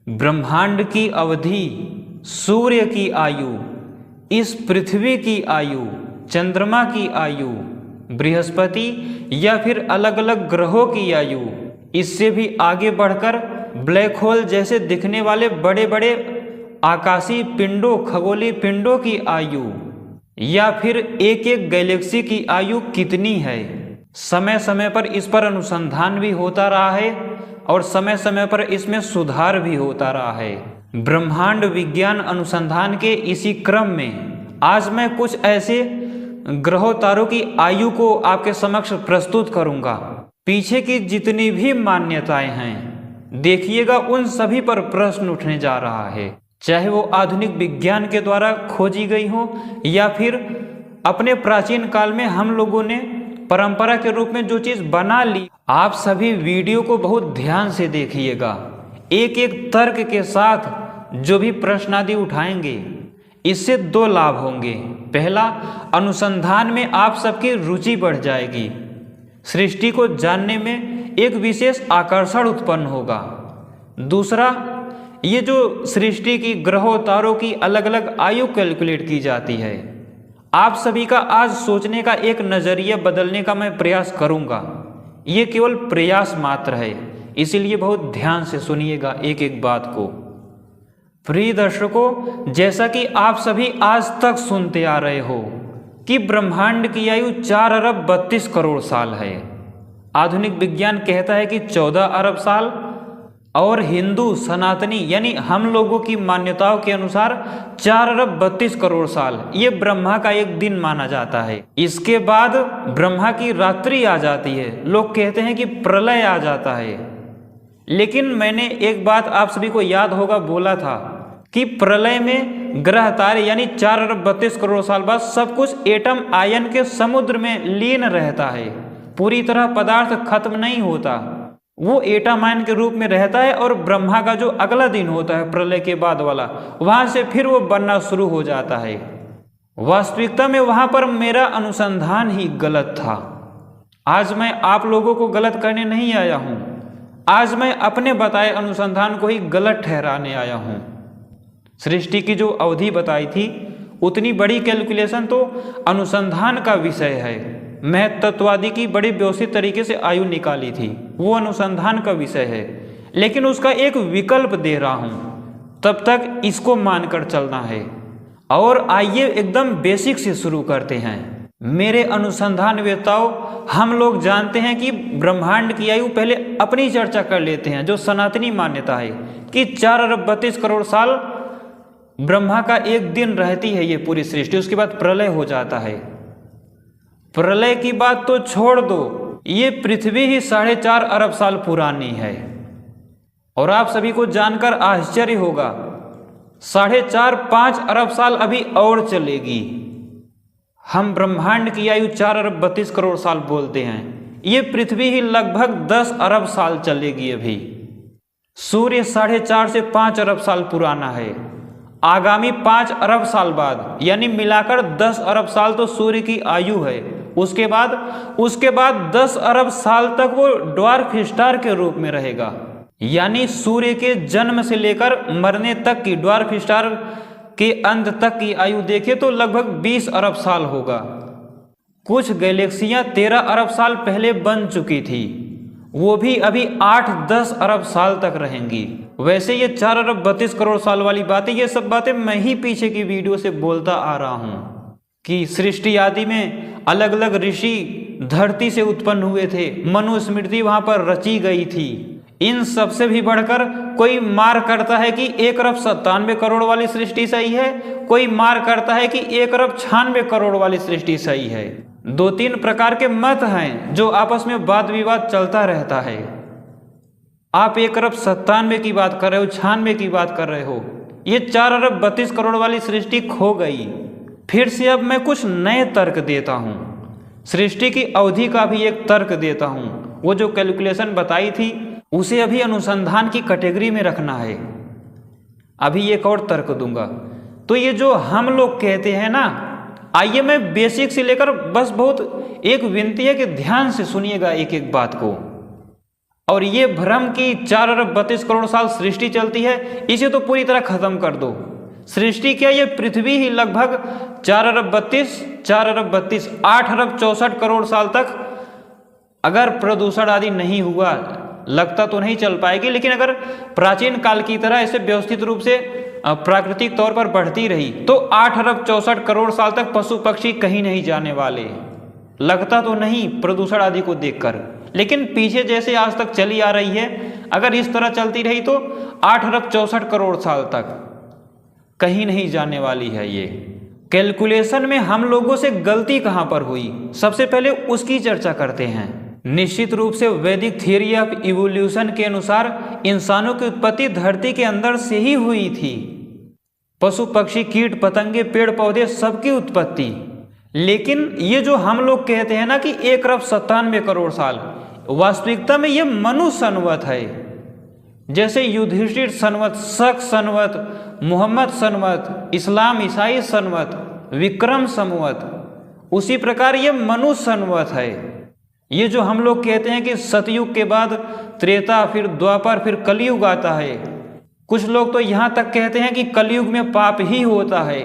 ब्रह्मांड की अवधि, सूर्य की आयु, इस पृथ्वी की आयु, चंद्रमा की आयु, बृहस्पति या फिर अलग अलग ग्रहों की आयु, इससे भी आगे बढ़कर ब्लैक होल जैसे दिखने वाले बड़े बड़े आकाशीय पिंडों, खगोलीय पिंडों की आयु, या फिर एक एक गैलेक्सी की आयु कितनी है। समय समय पर इस पर अनुसंधान भी होता रहा है और समय समय पर इसमें सुधार भी होता रहा है। ब्रह्मांड विज्ञान अनुसंधान के इसी क्रम में आज मैं कुछ ऐसे ग्रहों तारों की आयु को आपके समक्ष प्रस्तुत करूंगा। पीछे की जितनी भी मान्यताएं हैं देखिएगा, उन सभी पर प्रश्न उठने जा रहा है, चाहे वो आधुनिक विज्ञान के द्वारा खोजी गई हो या फिर अपने प्राचीन काल में हम लोगों ने परंपरा के रूप में जो चीज बना ली। आप सभी वीडियो को बहुत ध्यान से देखिएगा, एक एक तर्क के साथ जो भी प्रश्न आदि उठाएंगे, इससे दो लाभ होंगे। पहला, अनुसंधान में आप सबकी रुचि बढ़ जाएगी, सृष्टि को जानने में एक विशेष आकर्षण उत्पन्न होगा। दूसरा, ये जो सृष्टि की ग्रहों तारों की अलग अलग आयु कैलकुलेट की जाती है, आप सभी का आज सोचने का एक नजरिया बदलने का मैं प्रयास करूंगा। ये केवल प्रयास मात्र है, इसीलिए बहुत ध्यान से सुनिएगा एक एक बात को। प्रिय दर्शकों, जैसा कि आप सभी आज तक सुनते आ रहे हो कि ब्रह्मांड की आयु 4 अरब 32 करोड़ साल है। आधुनिक विज्ञान कहता है कि 14 अरब साल, और हिंदू सनातनी यानी हम लोगों की मान्यताओं के अनुसार 4 अरब 32 करोड़ साल ये ब्रह्मा का एक दिन माना जाता है। इसके बाद ब्रह्मा की रात्रि आ जाती है, लोग कहते हैं कि प्रलय आ जाता है। लेकिन मैंने एक बात आप सभी को याद होगा बोला था कि प्रलय में ग्रह तारे यानी 4 अरब 32 करोड़ साल बाद सब कुछ एटम आयन के समुद्र में लीन रहता है, पूरी तरह पदार्थ खत्म नहीं होता, वो एटम आयन के रूप में रहता है। और ब्रह्मा का जो अगला दिन होता है प्रलय के बाद वाला, वहां से फिर वो बनना शुरू हो जाता है। वास्तविकता में वहां पर मेरा अनुसंधान ही गलत था। आज मैं आप लोगों को गलत करने नहीं आया हूं, आज मैं अपने बताए अनुसंधान को ही गलत ठहराने आया हूं। सृष्टि की जो अवधि बताई थी उतनी बड़ी कैलकुलेशन तो अनुसंधान का विषय है। मैं तत्ववादी की बड़ी व्यवस्थित तरीके से आयु निकाली थी, वो अनुसंधान का विषय है, लेकिन उसका एक विकल्प दे रहा हूं, तब तक इसको मानकर चलना है। और आइए एकदम बेसिक से शुरू करते हैं। मेरे अनुसंधान वेताओं, हम लोग जानते हैं कि ब्रह्मांड की आयु, पहले अपनी चर्चा कर लेते हैं जो सनातनी मान्यता है कि 4 अरब 32 करोड़ साल ब्रह्मा का एक दिन रहती है ये पूरी सृष्टि, उसके बाद प्रलय हो जाता है। प्रलय की बात तो छोड़ दो, ये पृथ्वी ही 4.5 अरब साल पुरानी है। और आप सभी को जानकर आश्चर्य होगा, 4.5-5 अरब साल अभी और चलेगी। हम ब्रह्मांड की आयु 4 अरब 32 करोड़ साल बोलते हैं, ये पृथ्वी ही लगभग 10 अरब साल चलेगी अभी। सूर्य 4.5 से 5 अरब साल पुराना है। आगामी 5 अरब साल बाद यानी मिलाकर 10 अरब साल तो सूर्य की आयु है। उसके बाद 10 अरब साल तक वो ड्वार्फ स्टार के रूप में रहेगा, यानी सूर्य के जन्म से लेकर मरने तक की, ड्वार्फ स्टार के अंत तक की आयु देखें तो लगभग 20 अरब साल होगा। कुछ गैलेक्सियां 13 अरब साल पहले बन चुकी थी, वो भी अभी 8-10 अरब साल तक रहेंगी। वैसे ये 4 अरब 32 करोड़ साल वाली बातें, ये सब बातें मैं ही पीछे की वीडियो से बोलता आ रहा हूँ कि सृष्टि आदि में अलग अलग ऋषि धरती से उत्पन्न हुए थे, मनुस्मृति वहां पर रची गई थी। इन सब से भी बढ़कर कोई मार करता है कि 1 अरब 97 करोड़ वाली सृष्टि सही है, कोई मार करता है कि 1 अरब 96 करोड़ वाली सृष्टि सही है। 2-3 प्रकार के मत हैं जो आपस में वाद विवाद चलता रहता है। आप 1 अरब 97 की बात कर रहे हो, 96 की बात कर रहे हो, ये 4 अरब 32 करोड़ वाली सृष्टि खो गई। फिर से अब मैं कुछ नए तर्क देता हूँ, सृष्टि की अवधि का भी एक तर्क देता हूँ। वो जो कैलकुलेशन बताई थी उसे अभी अनुसंधान की कैटेगरी में रखना है। अभी एक और तर्क दूंगा। तो ये जो हम लोग कहते हैं ना, आइए मैं बेसिक से लेकर बस बहुत एक विनती है कि ध्यान से सुनिएगा एक एक बात को। और ये भ्रम की 4 अरब 32 करोड़ साल सृष्टि चलती है, इसे तो पूरी तरह खत्म कर दो। सृष्टि क्या, ये पृथ्वी ही लगभग 4 अरब 32 8 अरब 64 करोड़ साल तक अगर प्रदूषण आदि नहीं हुआ, लगता तो नहीं चल पाएगी, लेकिन अगर प्राचीन काल की तरह ऐसे व्यवस्थित रूप से प्राकृतिक तौर पर बढ़ती रही तो 8 अरब 64 करोड़ साल तक पशु पक्षी कहीं नहीं जाने वाले, लगता तो नहीं प्रदूषण आदि को देखकर। लेकिन पीछे जैसे आज तक चली आ रही है, अगर इस तरह चलती रही तो 8 अरब 64 करोड़ साल तक कहीं नहीं जाने वाली है। ये कैलकुलेशन में हम लोगों से गलती कहाँ पर हुई, सबसे पहले उसकी चर्चा करते हैं। निश्चित रूप से वैदिक थियरी ऑफ इवोल्यूशन के अनुसार इंसानों की उत्पत्ति धरती के अंदर से ही हुई थी। पशु पक्षी कीट पतंगे पेड़ पौधे सबकी उत्पत्ति। लेकिन ये जो हम लोग कहते हैं ना कि 1 अरब 97 करोड़ साल, वास्तविकता में ये मनु संवत है। जैसे युधिष्ठिर संवत, शक संवत, मोहम्मद संवत, इस्लाम ईसाई संवत, विक्रम संवत, उसी प्रकार ये मनु संवत है। ये जो हम लोग कहते हैं कि सतयुग के बाद त्रेता, फिर द्वापर, फिर कलयुग आता है, कुछ लोग तो यहाँ तक कहते हैं कि कलयुग में पाप ही होता है।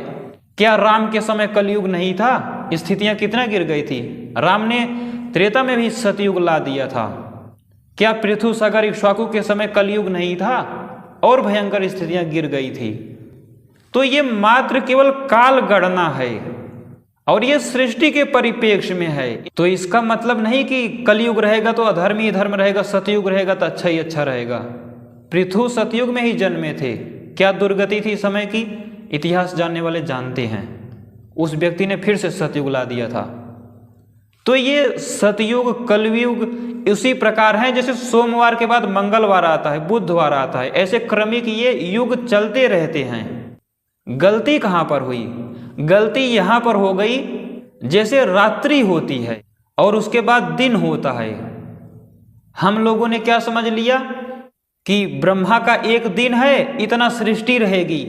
क्या राम के समय कलयुग नहीं था? स्थितियां कितना गिर गई थी। राम ने त्रेता में भी सतयुग ला दिया था। क्या पृथु सागर इक्ष्वाकु के समय कलयुग नहीं था? और भयंकर स्थितियां गिर गई थी। तो ये मात्र केवल काल गणना है और ये सृष्टि के परिप्रेक्ष्य में है। तो इसका मतलब नहीं कि कलयुग रहेगा तो अधर्म ही धर्म रहेगा, सतयुग रहेगा तो अच्छा ही अच्छा रहेगा। पृथु सतयुग में ही जन्मे थे। क्या दुर्गति थी समय की, इतिहास जानने वाले जानते हैं। उस व्यक्ति ने फिर से सतयुग ला दिया था। तो ये सतयुग कलयुग उसी प्रकार है जैसे सोमवार के बाद मंगलवार आता है, बुधवार आता है, ऐसे क्रमिक ये युग चलते रहते हैं। गलती कहाँ पर हुई? गलती यहाँ पर हो गई जैसे रात्रि होती है और उसके बाद दिन होता है। हम लोगों ने क्या समझ लिया कि ब्रह्मा का एक दिन है, इतना सृष्टि रहेगी,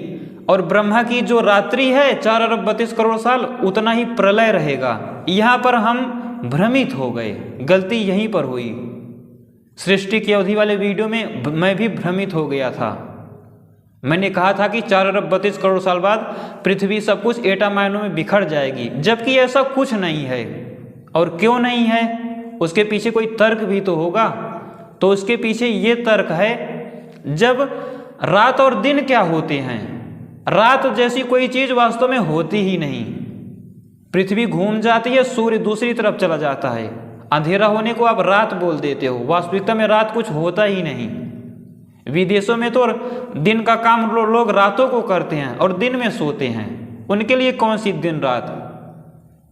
और ब्रह्मा की जो रात्रि है 4 अरब 32 करोड़ साल, उतना ही प्रलय रहेगा। यहाँ पर हम भ्रमित हो गए, गलती यहीं पर हुई। सृष्टि की अवधि वाले वीडियो में मैं भी भ्रमित हो गया था। मैंने कहा था कि 4 अरब 32 करोड़ साल बाद पृथ्वी सब कुछ एटम आयनों में बिखर जाएगी, जबकि ऐसा कुछ नहीं है। और क्यों नहीं है, उसके पीछे कोई तर्क भी तो होगा। तो उसके पीछे ये तर्क है, जब रात और दिन क्या होते हैं, रात जैसी कोई चीज वास्तव में होती ही नहीं। पृथ्वी घूम जाती है, सूर्य दूसरी तरफ चला जाता है, अंधेरा होने को आप रात बोल देते हो, वास्तविकता में रात कुछ होता ही नहीं। विदेशों में तो दिन का काम लोग रातों को करते हैं और दिन में सोते हैं, उनके लिए कौन सी दिन रात।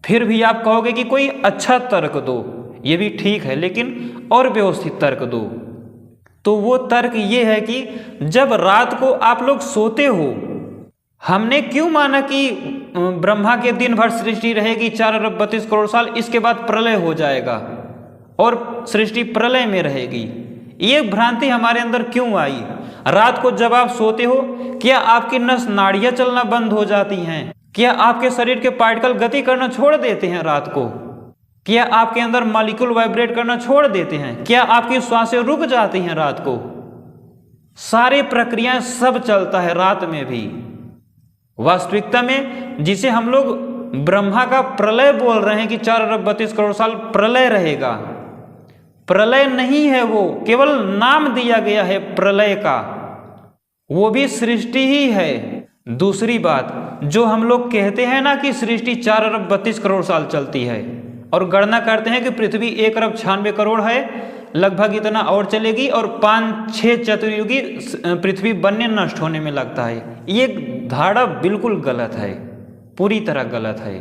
फिर भी आप कहोगे कि कोई अच्छा तर्क दो, ये भी ठीक है, लेकिन और व्यवस्थित तर्क दो। तो वो तर्क ये है कि जब रात को आप लोग सोते हो, हमने क्यों माना कि ब्रह्मा के दिन भर सृष्टि रहेगी 4 अरब 32 करोड़ साल, इसके बाद प्रलय हो जाएगा और सृष्टि प्रलय में रहेगी। ये भ्रांति हमारे अंदर क्यों आई? रात को जब आप सोते हो, क्या आपकी नस नाड़ियां चलना बंद हो जाती हैं? क्या आपके शरीर के पार्टिकल गति करना छोड़ देते हैं रात को? क्या आपके अंदर मॉलिक्यूल वाइब्रेट करना छोड़ देते हैं? क्या आपकी श्वासें रुक जाती हैं रात को? सारी प्रक्रियाएं सब चलता है रात में भी। वास्तविकता में जिसे हम लोग ब्रह्मा का प्रलय बोल रहे हैं कि 4 अरब 32 करोड़ साल प्रलय रहेगा, प्रलय नहीं है, वो केवल नाम दिया गया है प्रलय का, वो भी सृष्टि ही है। दूसरी बात, जो हम लोग कहते हैं ना कि सृष्टि 4 अरब 32 करोड़ साल चलती है और गणना करते हैं कि पृथ्वी 1 अरब 96 करोड़ है, लगभग इतना और चलेगी और 5-6 चतुर्युगी पृथ्वी बनने नष्ट होने में लगता है। ये धारणा बिल्कुल गलत है, पूरी तरह गलत है।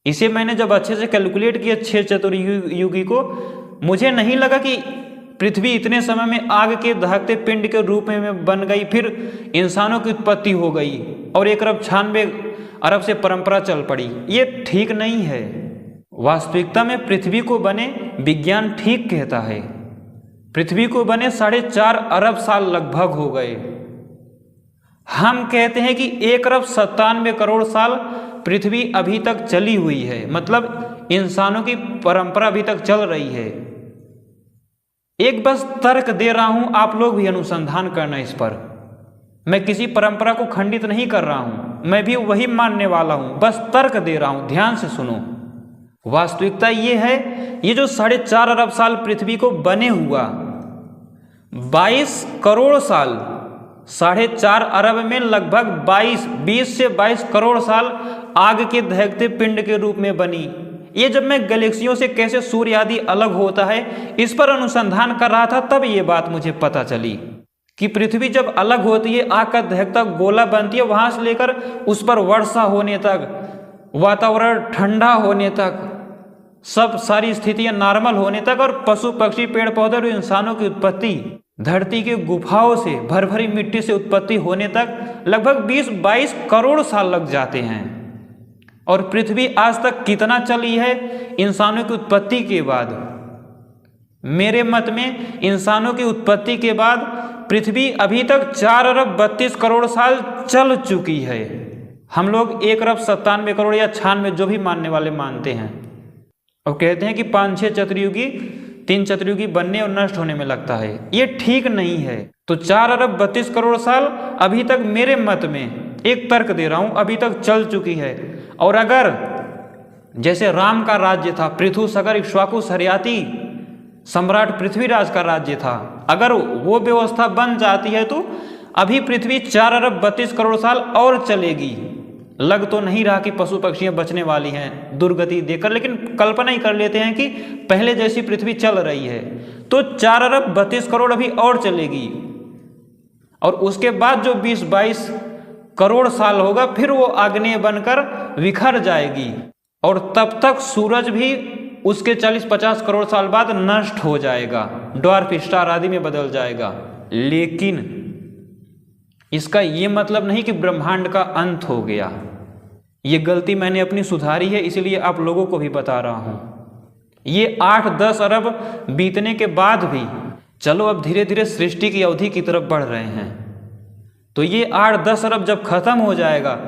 इसे मैंने जब अच्छे से कैलकुलेट किया 6 चतुर्युगी को, मुझे नहीं लगा कि पृथ्वी इतने समय में आग के दहकते पिंड के रूप में बन गई, फिर इंसानों की उत्पत्ति हो गई और 1 अरब 96 अरब से परंपरा चल पड़ी। ये ठीक नहीं है। वास्तविकता में पृथ्वी को बने, विज्ञान ठीक कहता है, पृथ्वी को बने 4.5 अरब साल लगभग हो गए। हम कहते हैं कि 1 अरब 97 करोड़ साल पृथ्वी अभी तक चली हुई है, मतलब इंसानों की परंपरा अभी तक चल रही है। एक बस तर्क दे रहा हूं, आप लोग भी अनुसंधान करना इस पर। मैं किसी परंपरा को खंडित नहीं कर रहा हूं, मैं भी वही मानने वाला हूं, बस तर्क दे रहा हूं, ध्यान से सुनो। वास्तविकता ये है, ये जो 4.5 अरब साल पृथ्वी को बने हुआ, 22 करोड़ साल, 4.5 अरब में लगभग 20 से 22 करोड़ साल आग के दहकते पिंड के रूप में बनी। ये जब मैं गैलेक्सियों से कैसे सूर्य आदि अलग होता है इस पर अनुसंधान कर रहा था, तब ये बात मुझे पता चली कि पृथ्वी जब अलग होती है, आग का दहकता गोला बनती है, वहां से लेकर उस पर वर्षा होने तक, वातावरण ठंडा होने तक, सब सारी स्थितियां नॉर्मल होने तक, और पशु पक्षी पेड़ पौधे और इंसानों की उत्पत्ति धरती के गुफाओं से, भरभरी मिट्टी से उत्पत्ति होने तक लगभग 20-22 करोड़ साल लग जाते हैं। और पृथ्वी आज तक कितना चली है इंसानों की उत्पत्ति के बाद? मेरे मत में इंसानों की उत्पत्ति के बाद पृथ्वी अभी तक 4 अरब 32 करोड़ साल चल चुकी है। हम लोग 1 अरब 97 करोड़ या 96 जो भी मानने वाले मानते हैं, और कहते हैं कि 5-6 चतुर्युगी, 3 चतुर्युगी बनने और नष्ट होने में लगता है। ये ठीक नहीं है। तो 4 अरब 32 करोड़ साल अभी तक मेरे मत में, एक तर्क दे रहा हूं, अभी तक चल चुकी है। और अगर जैसे राम का राज्य था, पृथु सगर इक्ष्वाकु सरयाति सम्राट पृथ्वीराज का राज्य था, अगर वो व्यवस्था बन जाती है तो अभी पृथ्वी 4 अरब 32 करोड़ साल और चलेगी। लग तो नहीं रहा कि पशु पक्षियां बचने वाली हैं दुर्गति देकर, लेकिन कल्पना ही कर लेते हैं कि पहले जैसी पृथ्वी चल रही है, तो 4 अरब 32 करोड़ अभी और चलेगी। और उसके बाद जो 20-22 करोड़ साल होगा, फिर वो आग्नेय बनकर विखर जाएगी, और तब तक सूरज भी उसके 40-50 करोड़ साल बाद नष्ट हो जाएगा, ड्वार्फ स्टार आदि में बदल जाएगा। लेकिन इसका ये मतलब नहीं कि ब्रह्मांड का अंत हो गया। ये गलती मैंने अपनी सुधारी है, इसलिए आप लोगों को भी बता रहा हूं। ये 8-10 अरब बीतने के बाद भी, चलो अब धीरे धीरे सृष्टि की अवधि की तरफ बढ़ रहे हैं, तो ये 8-10 अरब जब खत्म हो जाएगा,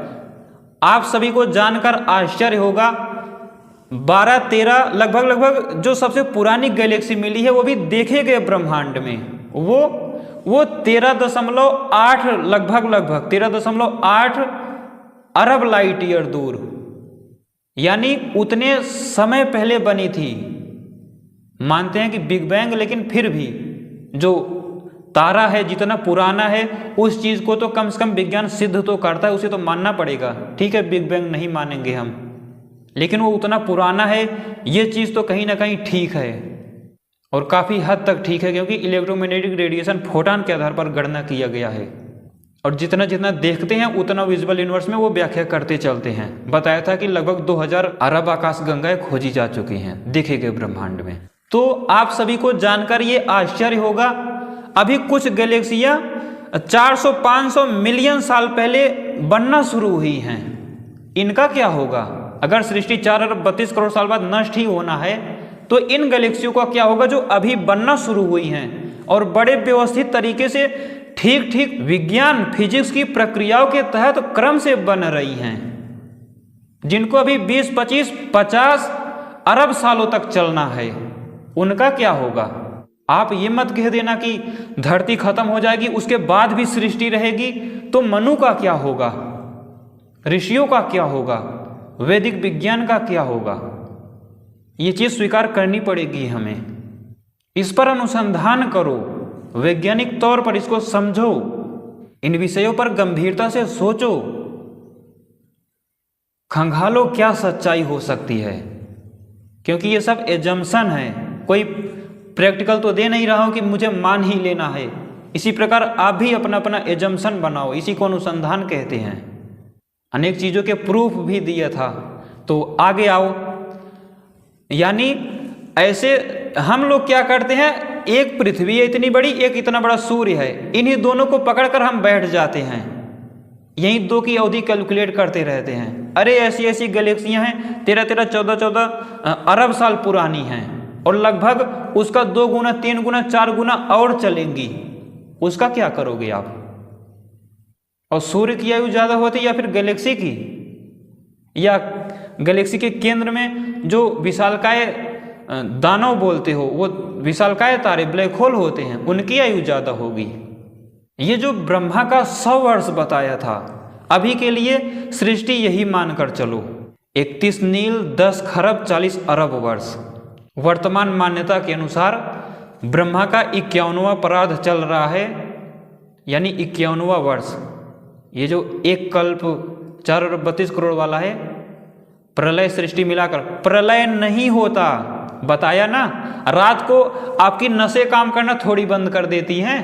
आप सभी को जानकर आश्चर्य होगा, 12-13 लगभग जो सबसे पुरानी गैलेक्सी मिली है वो भी देखे गए ब्रह्मांड में, वो 13.8 लगभग 13.8 अरब लाइट ईयर दूर, यानी उतने समय पहले बनी थी। मानते हैं कि बिग बैंग, लेकिन फिर भी जो तारा है जितना पुराना है, उस चीज को तो कम से कम विज्ञान सिद्ध तो करता है, उसे तो मानना पड़ेगा। ठीक है, बिग बैंग नहीं मानेंगे हम, लेकिन वो उतना पुराना है, ये चीज तो कहीं ना कहीं ठीक है, और काफी हद तक ठीक है, क्योंकि इलेक्ट्रोमैग्नेटिक रेडिएशन फोटॉन के आधार पर गणना किया गया है, और जितना जितना देखते हैं उतना विजुअल यूनिवर्स में वो व्याख्या करते चलते हैं। बताया था कि लगभग 2000 अरब आकाश गंगाएं खोजी जा चुकी हैं देखे गए ब्रह्मांड में। तो आप सभी को जानकर ये आश्चर्य होगा, अभी कुछ गैलेक्सियां 400-500 मिलियन साल पहले बनना शुरू हुई हैं। इनका क्या होगा? अगर सृष्टि 4 अरब 32 करोड़ साल बाद नष्ट ही होना है, तो इन गैलेक्सियों का क्या होगा जो अभी बनना शुरू हुई हैं और बड़े व्यवस्थित तरीके से ठीक ठीक विज्ञान फिजिक्स की प्रक्रियाओं के तहत क्रम से बन रही हैं, जिनको अभी 20, 25, 50 अरब सालों तक चलना है, उनका क्या होगा? आप ये मत कह देना कि धरती खत्म हो जाएगी उसके बाद भी सृष्टि रहेगी, तो मनु का क्या होगा, ऋषियों का क्या होगा, वैदिक विज्ञान का क्या होगा? ये चीज स्वीकार करनी पड़ेगी हमें। इस पर अनुसंधान करो, वैज्ञानिक तौर पर इसको समझो, इन विषयों पर गंभीरता से सोचो, खंगालो क्या सच्चाई हो सकती है, क्योंकि ये सब एजम्पशन है, कोई प्रैक्टिकल तो दे नहीं रहा हूं कि मुझे मान ही लेना है। इसी प्रकार आप भी अपना अपना एजम्पशन बनाओ, इसी को अनुसंधान कहते हैं। अनेक चीजों के प्रूफ भी दिया था, तो आगे आओ। यानी ऐसे हम लोग क्या करते हैं, एक पृथ्वी है इतनी बड़ी, एक इतना बड़ा सूर्य है, इन्हीं दोनों को पकड़कर हम बैठ जाते हैं, यहीं दो की अवधि कैलकुलेट करते रहते हैं। अरे ऐसी ऐसी गैलेक्सियां हैं 13-13, 14-14 अरब साल पुरानी हैं, और लगभग उसका 2 गुना, 3 गुना, 4 गुना और चलेंगी। उसका क्या करोगे आप? और सूर्य की आयु ज्यादा होती या फिर गैलेक्सी की, या गैलेक्सी के केंद्र में जो विशालकाय दानव बोलते हो, वो विशालकाय तारे ब्लैक होल होते हैं उनकी आयु ज़्यादा होगी। ये जो ब्रह्मा का 100 वर्ष बताया था, अभी के लिए सृष्टि यही मानकर चलो 31 नील 10 खरब 40 अरब वर्ष। वर्तमान मान्यता के अनुसार ब्रह्मा का 51वां परार्ध चल रहा है, यानी 51वां वर्ष। ये जो एक कल्प 4 अरब 32 करोड़ वाला है, प्रलय सृष्टि मिलाकर प्रलय नहीं होता, बताया ना। रात को आपकी नसें काम करना थोड़ी बंद कर देती हैं,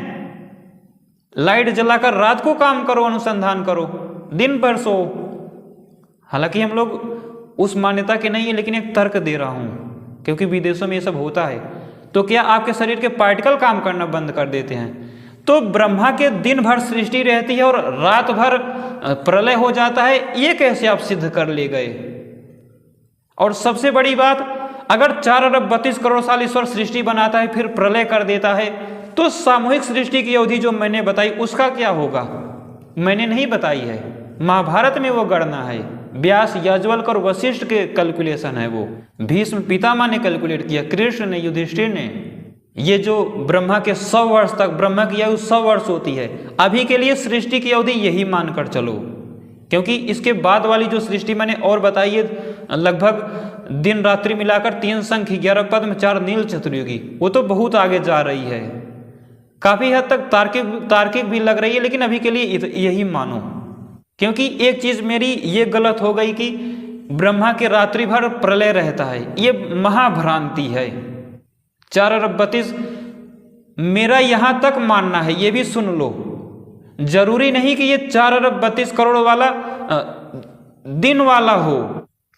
लाइट जलाकर रात को काम करो, अनुसंधान करो, दिन भर सो। हालांकि हम लोग उस मान्यता के नहीं है, लेकिन एक तर्क दे रहा हूं, क्योंकि विदेशों में ये सब होता है। तो क्या आपके शरीर के पार्टिकल काम करना बंद कर देते हैं? तो ब्रह्मा के दिन भर सृष्टि रहती है और रात भर प्रलय हो जाता है, ये कैसे आप सिद्ध कर ले गए? और सबसे बड़ी बात, अगर 4 अरब 32 करोड़ साल ईश्वर सृष्टि बनाता है फिर प्रलय कर देता है, तो सामूहिक सृष्टि की अवधि जो मैंने बताई उसका क्या होगा? मैंने नहीं बताई है, महाभारत में वो गणना है। व्यास, याज्ञवल्क्य और वशिष्ठ के कैलकुलेशन है वो। भीष्म पितामह ने कैलकुलेट किया, कृष्ण ने, युधिष्ठिर ने। ये जो ब्रह्मा के 100 वर्ष तक, ब्रह्मा की आयु 100 वर्ष होती है, अभी के लिए सृष्टि की अवधि यही मानकर चलो। क्योंकि इसके बाद वाली जो सृष्टि मैंने और बताई है, लगभग दिन रात्रि मिलाकर 3 संख्य 11 पद्म 4 नील चतुर्युगी, वो तो बहुत आगे जा रही है, काफी हद तक तार्किक भी लग रही है, लेकिन अभी के लिए यही मानो। क्योंकि एक चीज मेरी ये गलत हो गई कि ब्रह्मा के रात्रि भर प्रलय रहता है, ये महाभ्रांति है। 4 अरब 32 मेरा यहां तक मानना है, ये भी सुन लो। जरूरी नहीं कि ये 4 अरब 32 करोड़ वाला दिन वाला हो,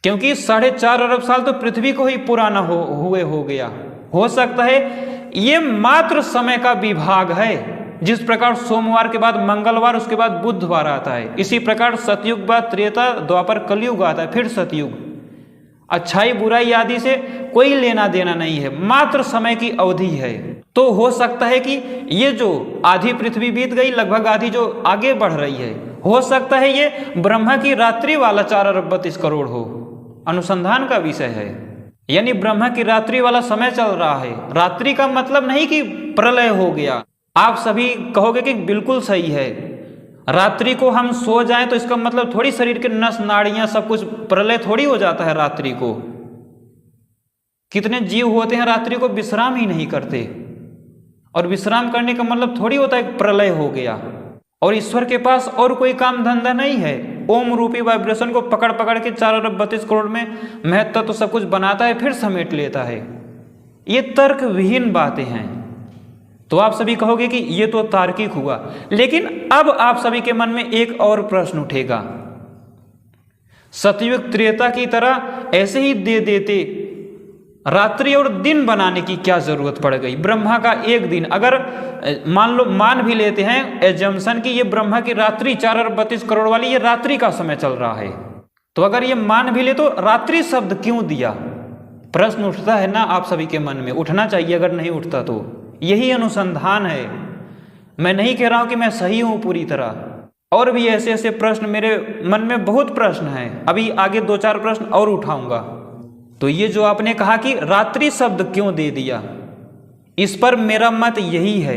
क्योंकि 4.5 अरब साल तो पृथ्वी को ही पुराना हो गया। हो सकता है ये मात्र समय का विभाग है। जिस प्रकार सोमवार के बाद मंगलवार, उसके बाद बुधवार आता है, इसी प्रकार सतयुग बाद त्रेता, द्वापर, कलयुग आता है, फिर सतयुग। अच्छाई बुराई आदि से कोई लेना देना नहीं है, मात्र समय की अवधि है। तो हो सकता है कि ये जो आधी पृथ्वी बीत गई, लगभग आधी जो आगे बढ़ रही है, हो सकता है ये ब्रह्मा की रात्रि वाला 4 अरब 32 करोड़ हो। अनुसंधान का विषय है, यानी ब्रह्मा की रात्रि वाला समय चल रहा है। रात्रि का मतलब नहीं कि प्रलय हो गया। आप सभी कहोगे कि बिल्कुल सही है, रात्रि को हम सो जाएं तो इसका मतलब थोड़ी शरीर के नस नाड़ियां सब कुछ प्रलय थोड़ी हो जाता है रात्रि को। कितने जीव होते हैं रात्रि को विश्राम ही नहीं करते, और विश्राम करने का मतलब थोड़ी होता है प्रलय हो गया। और ईश्वर के पास और कोई काम धंधा नहीं है, ओम रूपी वाइब्रेशन को पकड़ पकड़ के 4 अरब 32 करोड़ में महत्व तो सब कुछ बनाता है, फिर समेट लेता है। ये तर्क विहीन बातें हैं। तो आप सभी कहोगे कि ये तो तार्किक हुआ, लेकिन अब आप सभी के मन में एक और प्रश्न उठेगा, सतयुग त्रेता की तरह ऐसे ही दे देते, रात्रि और दिन बनाने की क्या जरूरत पड़ गई? ब्रह्मा का एक दिन, अगर मान भी लेते हैं एजम्पशन की ये ब्रह्मा की रात्रि 4 अरब 32 करोड़ वाली ये रात्रि का समय चल रहा है, तो अगर ये मान भी ले तो रात्रि शब्द क्यों दिया? प्रश्न उठता है ना आप सभी के मन में, उठना चाहिए, अगर नहीं उठता तो। यही अनुसंधान है। मैं नहीं कह रहा हूं कि मैं सही हूं पूरी तरह, और भी ऐसे ऐसे प्रश्न मेरे मन में बहुत प्रश्न हैं, अभी आगे 2-4 प्रश्न और उठाऊंगा। तो ये जो आपने कहा कि रात्रि शब्द क्यों दे दिया, इस पर मेरा मत यही है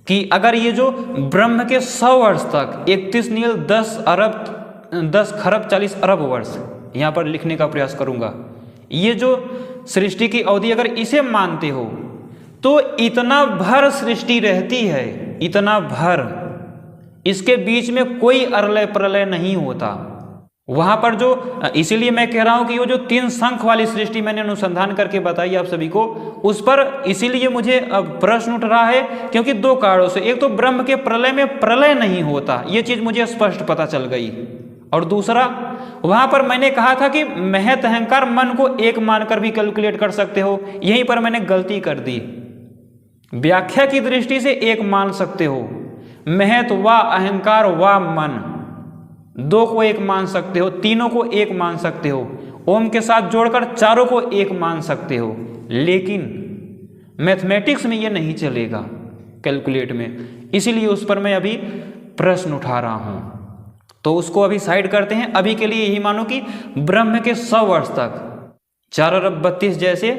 कि अगर ये जो ब्रह्म के 100 वर्ष तक 31 नील 10 खरब 40 अरब वर्ष, यहां पर लिखने का प्रयास करूंगा, ये जो सृष्टि की अवधि अगर इसे मानते हो तो इतना भर सृष्टि रहती है, इतना भर, इसके बीच में कोई अरलय प्रलय नहीं होता वहां पर जो। इसीलिए मैं कह रहा हूं कि वो जो 3 शंख वाली सृष्टि मैंने अनुसंधान करके बताई आप सभी को, उस पर इसीलिए मुझे अब प्रश्न उठ रहा है, क्योंकि 2 कारणों से। एक तो ब्रह्म के प्रलय में प्रलय नहीं होता, ये चीज मुझे स्पष्ट पता चल गई, और दूसरा वहां पर मैंने कहा था कि महत अहंकार मन को एक मानकर भी कैलकुलेट कर सकते हो, यहीं पर मैंने गलती कर दी। व्याख्या की दृष्टि से एक मान सकते हो, महत व अहंकार व मन 2 को एक मान सकते हो, तीनों को एक मान सकते हो, ओम के साथ जोड़कर चारों को एक मान सकते हो, लेकिन मैथमेटिक्स में ये नहीं चलेगा, कैलकुलेट में। इसीलिए उस पर मैं अभी प्रश्न उठा रहा हूं, तो उसको अभी साइड करते हैं। अभी के लिए यही मानो कि ब्रह्म के 100 वर्ष तक 4 अरब 32 जैसे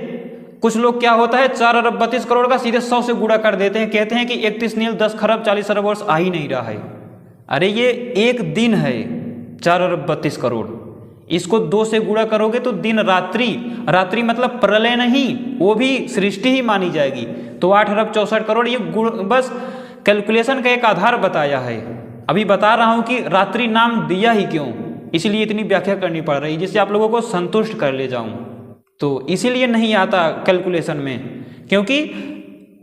कुछ लोग क्या होता है 4 अरब 32 करोड़ का सीधे 100 से गुणा कर देते हैं, कहते हैं कि 31 नील 10 खरब 40 अरब वर्ष आ ही नहीं रहा है। अरे ये एक दिन है 4 अरब 32 करोड़, इसको 2 से गुणा करोगे तो दिन रात्रि, रात्रि मतलब प्रलय नहीं, वो भी सृष्टि ही मानी जाएगी। तो 8 अरब 64 करोड़, ये बस कैलकुलेशन का एक आधार बताया है। अभी बता रहा हूं कि रात्रि नाम दिया ही क्यों, इसलिए इतनी व्याख्या करनी पड़ रही जिससे आप लोगों को संतुष्ट कर ले जाऊं। तो इसीलिए नहीं आता कैलकुलेशन में, क्योंकि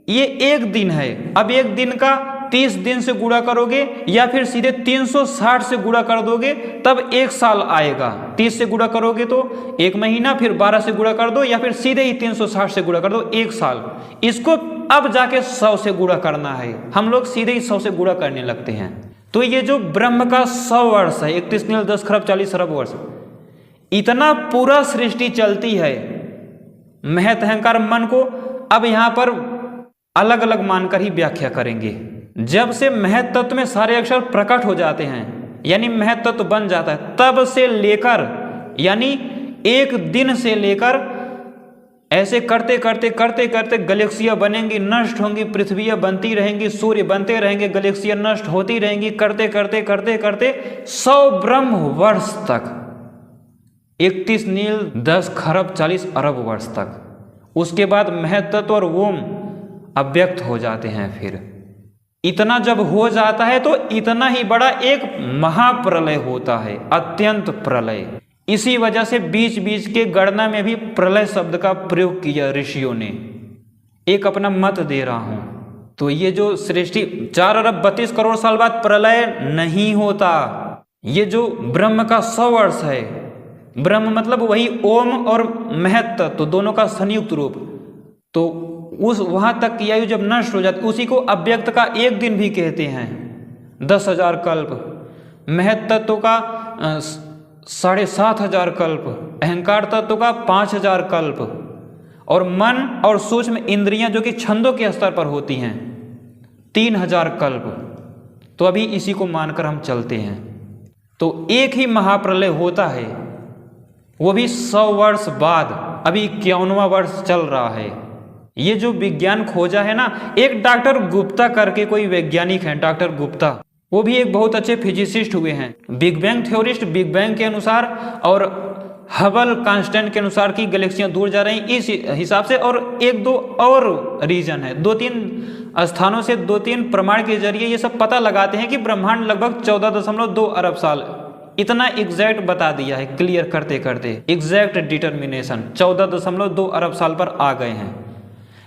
ये एक दिन है। अब एक दिन का 30 दिन से गुणा करोगे या फिर सीधे 360 से गुणा कर दोगे तब 1 साल आएगा। 30 से गुणा करोगे तो 1 महीना, फिर 12 से गुणा कर दो या फिर सीधे ही 360 से गुणा कर दो 1 साल। इसको अब जाके 100 से गुणा करना है, हम लोग सीधे ही 100 से गुणा करने लगते हैं। तो ये जो ब्रह्म का 100 वर्ष है, 31 नील 10 खरब 40 अरब वर्ष, इतना पूरा सृष्टि चलती है। महत अहंकार मन को अब यहां पर अलग अलग मानकर ही व्याख्या करेंगे। जब से महत तत्व में सारे अक्षर प्रकट हो जाते हैं, यानी महत तत्व बन जाता है, तब से लेकर यानी एक दिन से लेकर ऐसे करते करते करते करते गैलेक्सियां बनेंगी, नष्ट होंगी, पृथ्वियां बनती रहेंगी, सूर्य बनते रहेंगे, गैलेक्सियां नष्ट होती रहेंगी, करते करते करते करते 100 ब्रह्म वर्ष तक, 31 नील 10 खरब 40 अरब वर्ष तक। उसके बाद महत तत्व और ओम अव्यक्त हो जाते हैं। फिर इतना जब हो जाता है तो इतना ही बड़ा एक महाप्रलय होता है, अत्यंत प्रलय। इसी वजह से बीच बीच के गणना में भी प्रलय शब्द का प्रयोग किया ऋषियों ने। एक अपना मत दे रहा हूं। तो ये जो सृष्टि 4 अरब 32 करोड़ साल बाद प्रलय नहीं होता। ये जो ब्रह्म का 100 वर्ष है, ब्रह्म मतलब वही ओम और महत तो दोनों का संयुक्त रूप, तो उस वहां तक की आयु जब नष्ट हो जाती उसी को अव्यक्त का एक दिन भी कहते हैं। 10,000 कल्प, महत तत्व का 7,500 कल्प, अहंकार तत्व का 5,000 कल्प, और मन और सूक्ष्म इंद्रियां जो कि छंदों के स्तर पर होती हैं 3,000 कल्प। तो अभी इसी को मानकर हम चलते हैं। तो एक ही महाप्रलय होता है, वो भी 100 वर्ष बाद। अभी 51वां वर्ष चल रहा है। ये जो विज्ञान खोजा है ना, एक डॉक्टर गुप्ता करके कोई वैज्ञानिक हैं, डॉक्टर गुप्ता, वो भी एक बहुत अच्छे फिजिसिस्ट हुए हैं, big bang theorist. Big bang के अनुसार और हबल कांस्टेंट के अनुसार की गैलेक्सियां दूर जा रही इस हिसाब से, और एक दो और रीजन है, 2-3 स्थानों से 2-3 प्रमाण के जरिए ये सब पता लगाते हैं कि ब्रह्मांड लगभग 14.2 अरब साल, इतना एग्जैक्ट बता दिया है। क्लियर करते करते एग्जैक्ट डिटर्मिनेशन 14.2 अरब साल पर आ गए हैं।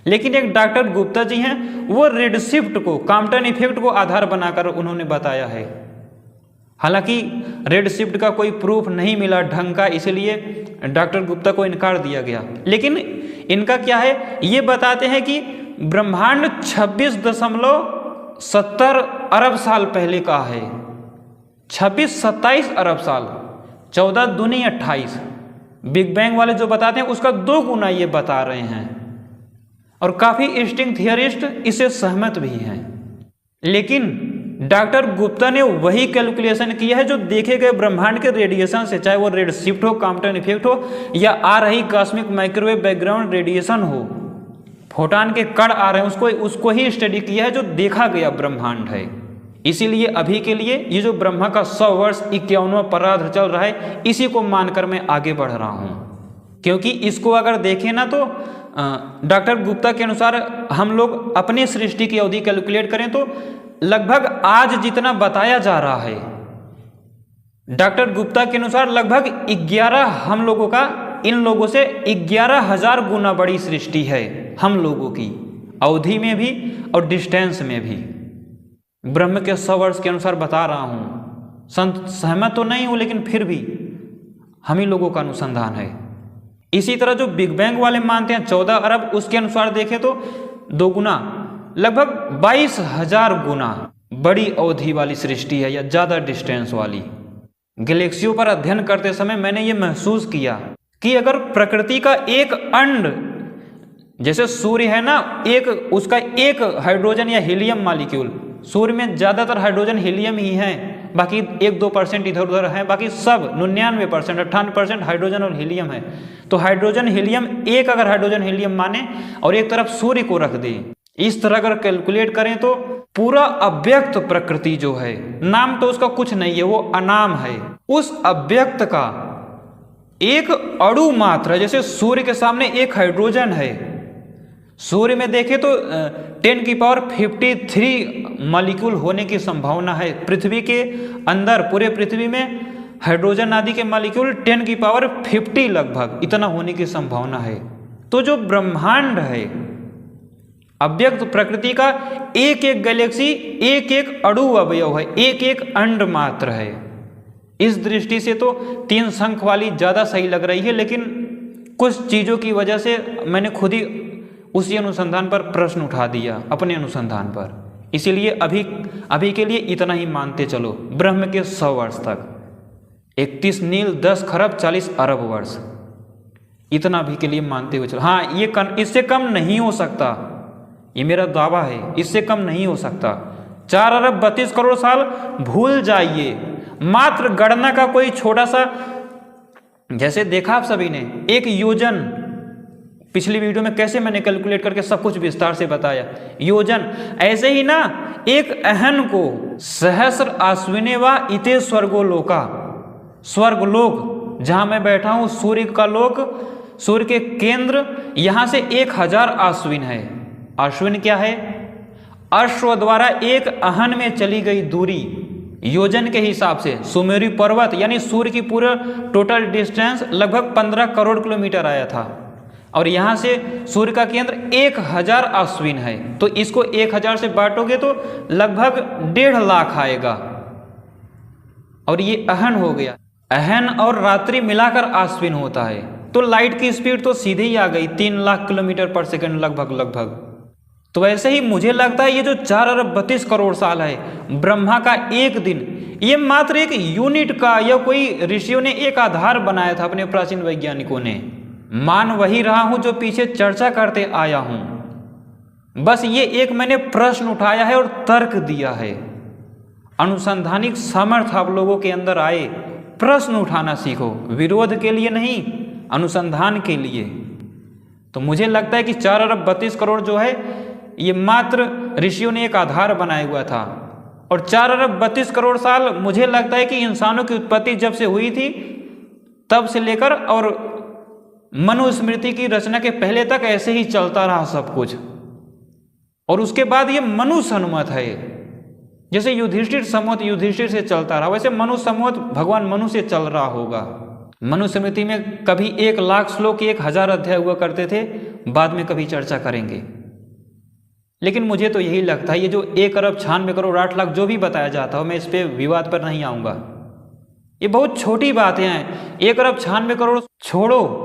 लेकिन एक डॉक्टर गुप्ता जी हैं, वो रेडशिफ्ट को, कॉम्पटन इफेक्ट को आधार बनाकर उन्होंने बताया है। हालांकि रेडशिफ्ट का कोई प्रूफ नहीं मिला ढंग का, इसलिए डॉक्टर गुप्ता को इनकार दिया गया। लेकिन इनका क्या है, ये बताते हैं कि ब्रह्मांड 26.70 अरब साल पहले का है। 26-27 अरब साल, 14 दूनी 28। बिग बैंग वाले जो बताते हैं उसका 2 गुना ये बता रहे हैं, और काफी स्ट्रिंग थियरिस्ट इससे सहमत भी हैं। लेकिन डॉक्टर गुप्ता ने वही कैलकुलेशन किया है जो देखे गए ब्रह्मांड के रेडिएशन से, चाहे वो रेड शिफ्ट हो, कॉम्पटन इफेक्ट हो, या आ रही कॉस्मिक माइक्रोवेव बैकग्राउंड रेडिएशन हो, फोटॉन के कण आ रहे हैं, उसको ही स्टडी किया है जो देखा गया ब्रह्मांड है। इसीलिए अभी के लिए ये जो ब्रह्मा का 100 वर्ष 51वां परार्ध चल रहा है, इसी को मानकर मैं आगे बढ़ रहा हूं। क्योंकि इसको अगर देखें ना तो डॉक्टर गुप्ता के अनुसार हम लोग अपनी सृष्टि की अवधि कैलकुलेट करें तो लगभग आज जितना बताया जा रहा है, डॉक्टर गुप्ता के अनुसार लगभग 11 हम लोगों का इन लोगों से 11,000 गुना बड़ी सृष्टि है हम लोगों की, अवधि में भी और डिस्टेंस में भी। ब्रह्म के 100 वर्ष के अनुसार बता रहा हूं। सहमत तो नहीं हूं, लेकिन फिर भी हम ही लोगों का अनुसंधान है। इसी तरह जो बिग बैंग वाले मानते हैं 14 अरब, उसके अनुसार देखें तो 2 गुना, लगभग 22,000 गुना बड़ी अवधि वाली सृष्टि है, या ज्यादा डिस्टेंस वाली। गैलेक्सियों पर अध्ययन करते समय मैंने ये महसूस किया कि अगर प्रकृति का एक अंड, जैसे सूर्य है ना, उसका एक हाइड्रोजन या हीलियम मॉलिक्यूल, सूर्य में ज्यादातर हाइड्रोजन हीलियम ही है, बाकी 1-2% इधर उधर हैं, बाकी सब 99%, 98% हाइड्रोजन और हीलियम है। तो हाइड्रोजन हीलियम, एक अगर हाइड्रोजन हीलियम माने और एक तरफ सूर्य को रख दे, इस तरह अगर कैलकुलेट करें तो पूरा अव्यक्त प्रकृति जो है, नाम तो उसका कुछ नहीं है, वो अनाम है, उस अव्यक्त का एक अणु मात्र, जैसे सूर्य के सामने एक हाइड्रोजन है, सूर्य में देखें तो 10⁻53 मॉलिक्यूल होने की संभावना है। पृथ्वी के अंदर, पूरे पृथ्वी में हाइड्रोजन आदि के मॉलिक्यूल 10⁻50 लगभग इतना होने की संभावना है। तो जो ब्रह्मांड है अव्यक्त प्रकृति का, एक एक गैलेक्सी एक एक अणु अवयव है, एक एक अंड मात्र है। इस दृष्टि से तो 3 संख्या वाली ज़्यादा सही लग रही है, लेकिन कुछ चीज़ों की वजह से मैंने खुद ही उसी अनुसंधान पर प्रश्न उठा दिया, अपने अनुसंधान पर। इसीलिए अभी के लिए इतना ही मानते चलो, ब्रह्म के 100 वर्ष तक, 31 नील 10 खरब 40 अरब वर्ष, इतना अभी के लिए मानते हुए चलो। हाँ, ये इससे कम नहीं हो सकता, ये मेरा दावा है, इससे कम नहीं हो सकता। 4 अरब 32 करोड़ साल भूल जाइए, मात्र गणना का कोई छोटा सा, जैसे देखा आप सभी ने एक योजन, पिछली वीडियो में कैसे मैंने कैलकुलेट करके सब कुछ विस्तार से बताया, योजन, ऐसे ही ना एक अहन को सहस्र आश्विने वा इते स्वर्गोलोका, स्वर्गलोक जहां मैं बैठा हूं, सूर्य का लोक, सूर्य के केंद्र, यहां से 1000 आश्विन है। आश्विन क्या है? अश्व द्वारा एक अहन में चली गई दूरी, योजन के हिसाब से सुमेरु पर्वत यानी सूर्य की पूरा टोटल डिस्टेंस लगभग 15 करोड़ किलोमीटर आया था, और यहाँ से सूर्य का केंद्र 1000 आश्विन है। तो इसको 1000 से बांटोगे तो लगभग 1.5 लाख आएगा, और ये अहन हो गया। अहन और रात्रि मिलाकर आश्विन होता है, तो लाइट की स्पीड तो सीधे ही आ गई 3 लाख किलोमीटर पर सेकंड लगभग। तो वैसे ही मुझे लगता है ये जो 4 अरब 32 करोड़ साल है, ब्रह्मा का एक दिन, ये मात्र एक यूनिट का, या कोई ऋषियों ने एक आधार बनाया था, अपने प्राचीन वैज्ञानिकों ने। मान वही रहा हूं जो पीछे चर्चा करते आया हूं, बस ये एक मैंने प्रश्न उठाया है और तर्क दिया है। अनुसंधानिक सामर्थ्य आप लोगों के अंदर आए, प्रश्न उठाना सीखो, विरोध के लिए नहीं, अनुसंधान के लिए। तो मुझे लगता है कि 4 अरब 32 करोड़ जो है, ये मात्र ऋषियों ने एक आधार बनाया हुआ था, और 4 अरब 32 करोड़ साल मुझे लगता है कि इंसानों की उत्पत्ति जब से हुई थी तब से लेकर और मनुस्मृति की रचना के पहले तक ऐसे ही चलता रहा सब कुछ, और उसके बाद ये मनुष्य अनुमत है। जैसे युधिष्ठिर समवत युधिष्ठिर से चलता रहा, वैसे मनुष्य समवत भगवान मनु से चल रहा होगा। मनुस्मृति में कभी 1 लाख श्लोक 1000 अध्याय हुआ करते थे, बाद में कभी चर्चा करेंगे। लेकिन मुझे तो यही लगता है, ये जो 1 अरब 96 करोड़ 8 लाख जो भी बताया जाता हो, मैं इस पे विवाद पर नहीं आऊंगा, ये बहुत छोटी बातें हैं। 1 अरब 96 करोड़ छोड़ो,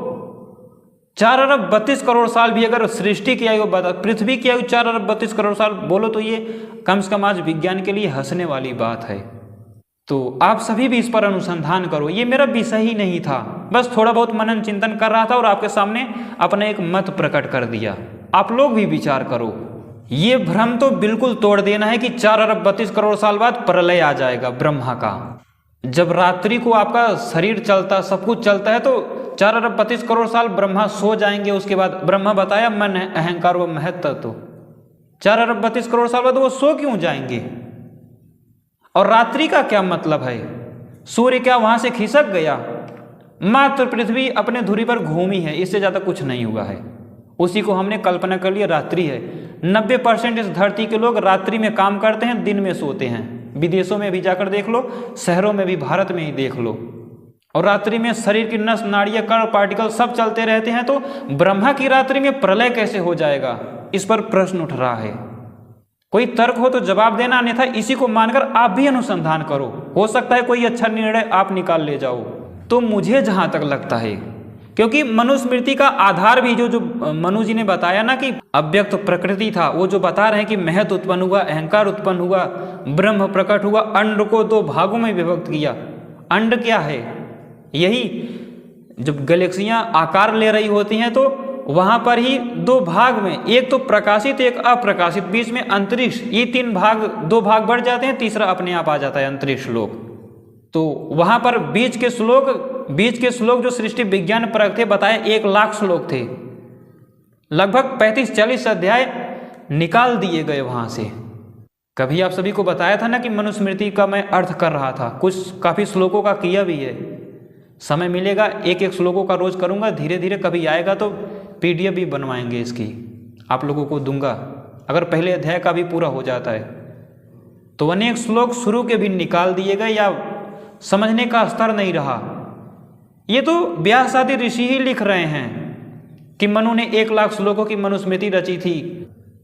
4 अरब 32 करोड़ साल भी अगर सृष्टि की आयु बता, पृथ्वी की आयु 4 अरब 32 करोड़ साल बोलो, तो ये कम से कम आज विज्ञान के लिए हंसने वाली बात है। तो आप सभी भी इस पर अनुसंधान करो, ये मेरा विषय ही नहीं था, बस थोड़ा बहुत मनन चिंतन कर रहा था और आपके सामने अपना एक मत प्रकट कर दिया। आप लोग भी विचार करो, ये भ्रम तो बिल्कुल तोड़ देना है कि 4 अरब 32 करोड़ साल बाद प्रलय आ जाएगा ब्रह्मा का। जब रात्रि को आपका शरीर चलता, सब कुछ चलता है, तो 4 अरब 32 करोड़ साल ब्रह्मा सो जाएंगे, उसके बाद ब्रह्मा बताया मन अहंकार व महत्व, तो 4 अरब 32 करोड़ साल बाद वो सो क्यों जाएंगे? और रात्रि का क्या मतलब है? सूर्य क्या वहां से खिसक गया? मात्र पृथ्वी अपने धुरी पर घूमी है, इससे ज्यादा कुछ नहीं हुआ है, उसी को हमने कल्पना कर लिया रात्रि है। 90% इस धरती के लोग रात्रि में काम करते हैं, दिन में सोते हैं। विदेशों में भी जाकर देख लो, शहरों में भी, भारत में ही देख लो, और रात्रि में शरीर की नस नाड़ियां कण पार्टिकल सब चलते रहते हैं। तो ब्रह्मा की रात्रि में प्रलय कैसे हो जाएगा? इस पर प्रश्न उठ रहा है। कोई तर्क हो तो जवाब देना, अन्यथा इसी को मानकर आप भी अनुसंधान करो, हो सकता है कोई अच्छा निर्णय आप निकाल ले जाओ। तो मुझे जहां तक लगता है, क्योंकि मनुस्मृति का आधार भी जो मनु जी ने बताया ना कि अव्यक्त प्रकृति था, वो जो बता रहे हैं कि महत उत्पन्न हुआ, अहंकार उत्पन्न हुआ, ब्रह्म प्रकट हुआ, अंड को 2 भागों में विभक्त किया। अंड क्या है? यही जब गैलेक्सियां आकार ले रही होती हैं तो वहाँ पर ही दो भाग में, एक तो प्रकाशित एक अप्रकाशित, बीच में अंतरिक्ष, ये तीन भाग, दो भाग बढ़ जाते हैं, तीसरा अपने आप आ जाता है अंतरिक्ष लोक। तो वहाँ पर बीच के श्लोक जो सृष्टि विज्ञान परक थे, बताए 1,00,000 श्लोक थे, लगभग 35-40 अध्याय निकाल दिए गए वहाँ से। कभी आप सभी को बताया था ना कि मनुस्मृति का मैं अर्थ कर रहा था, कुछ काफ़ी श्लोकों का किया भी है। समय मिलेगा एक एक श्लोकों का रोज करूँगा, धीरे धीरे कभी आएगा तो PDF भी बनवाएंगे इसकी, आप लोगों को दूंगा। अगर पहले अध्याय का भी पूरा हो जाता है तो अनेक श्लोक शुरू के भी निकाल दिए गए या समझने का स्तर नहीं रहा। ये तो व्यास आदि ऋषि ही लिख रहे हैं कि मनु ने 1,00,000 श्लोकों की मनुस्मृति रची थी।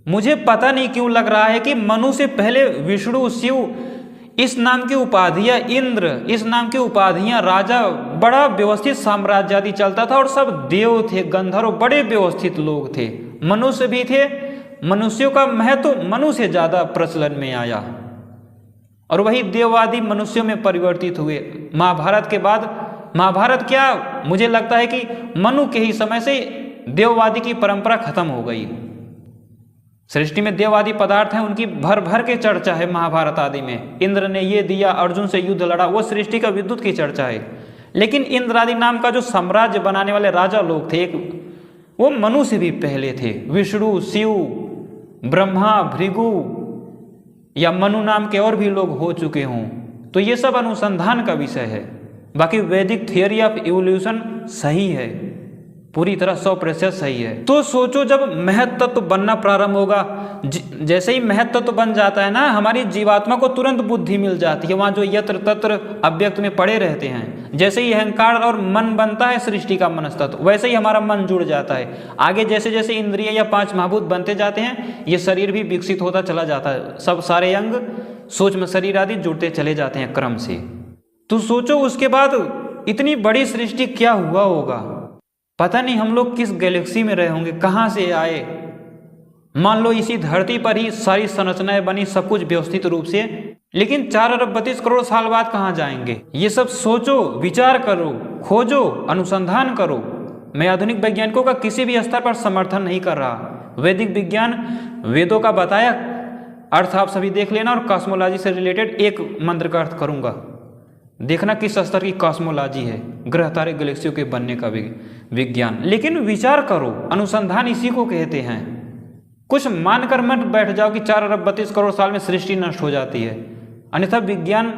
मुझे पता नहीं क्यों लग रहा है कि मनु से पहले विष्णु, शिव, इस नाम की उपाधियां, इंद्र इस नाम की उपाधियां, राजा, बड़ा व्यवस्थित साम्राज्य आदि चलता था और सब देव थे, गंधर्व, बड़े व्यवस्थित लोग थे, मनुष्य भी थे। मनुष्यों का महत्व मनु से ज्यादा प्रचलन में आया और वही देववादी मनुष्यों में परिवर्तित हुए। महाभारत के बाद, महाभारत क्या, मुझे लगता है कि मनु के ही समय से देववादी की परंपरा खत्म हो गई। सृष्टि में देववादी पदार्थ हैं, उनकी भर भर के चर्चा है महाभारत आदि में। इंद्र ने ये दिया, अर्जुन से युद्ध लड़ा, वो सृष्टि का विद्युत की चर्चा है। लेकिन इंद्र आदि नाम का जो साम्राज्य बनाने वाले राजा लोग थे, वो मनु से भी पहले थे। विष्णु, शिव, ब्रह्मा, भृगु या मनु नाम के और भी लोग हो चुके हों, तो ये सब अनुसंधान का विषय है। बाकी वैदिक थियोरी ऑफ इवोल्यूशन सही है, पूरी तरह 100% सही है। तो सोचो, जब महत तत्व बनना प्रारंभ होगा, जैसे ही महत तत्व बन जाता है ना, हमारी जीवात्मा को तुरंत बुद्धि मिल जाती है। वहाँ जो यत्र तत्र अव्यक्त में पड़े रहते हैं, जैसे ही अहंकार और मन बनता है सृष्टि का मनस्तत्व, वैसे ही हमारा मन जुड़ जाता है। आगे जैसे जैसे इंद्रिय या 5 महाभूत बनते जाते हैं, ये शरीर भी विकसित होता चला जाता है, सब सारे अंग, सूक्ष्म शरीर आदि जुड़ते चले जाते हैं क्रम से। तो सोचो उसके बाद इतनी बड़ी सृष्टि क्या हुआ होगा। पता नहीं हम लोग किस गैलेक्सी में रहे होंगे, कहाँ से आए। मान लो इसी धरती पर ही सारी संरचनाएं बनी, सब कुछ व्यवस्थित रूप से, लेकिन 4 अरब 32 करोड़ साल बाद कहाँ जाएंगे। ये सब सोचो, विचार करो, खोजो, अनुसंधान करो। मैं आधुनिक वैज्ञानिकों का किसी भी स्तर पर समर्थन नहीं कर रहा। वैदिक विज्ञान, वेदों का बताया अर्थ आप सभी देख लेना, और कॉस्मोलॉजी से रिलेटेड एक मंत्र का अर्थ करूंगा, देखना किस स्तर की कॉस्मोलॉजी है, ग्रह तारे गैलेक्सियों के बनने का विज्ञान। लेकिन विचार करो, अनुसंधान इसी को कहते हैं। कुछ मानकर मत बैठ जाओ कि 4 अरब 32 करोड़ साल में सृष्टि नष्ट हो जाती है, अन्यथा विज्ञान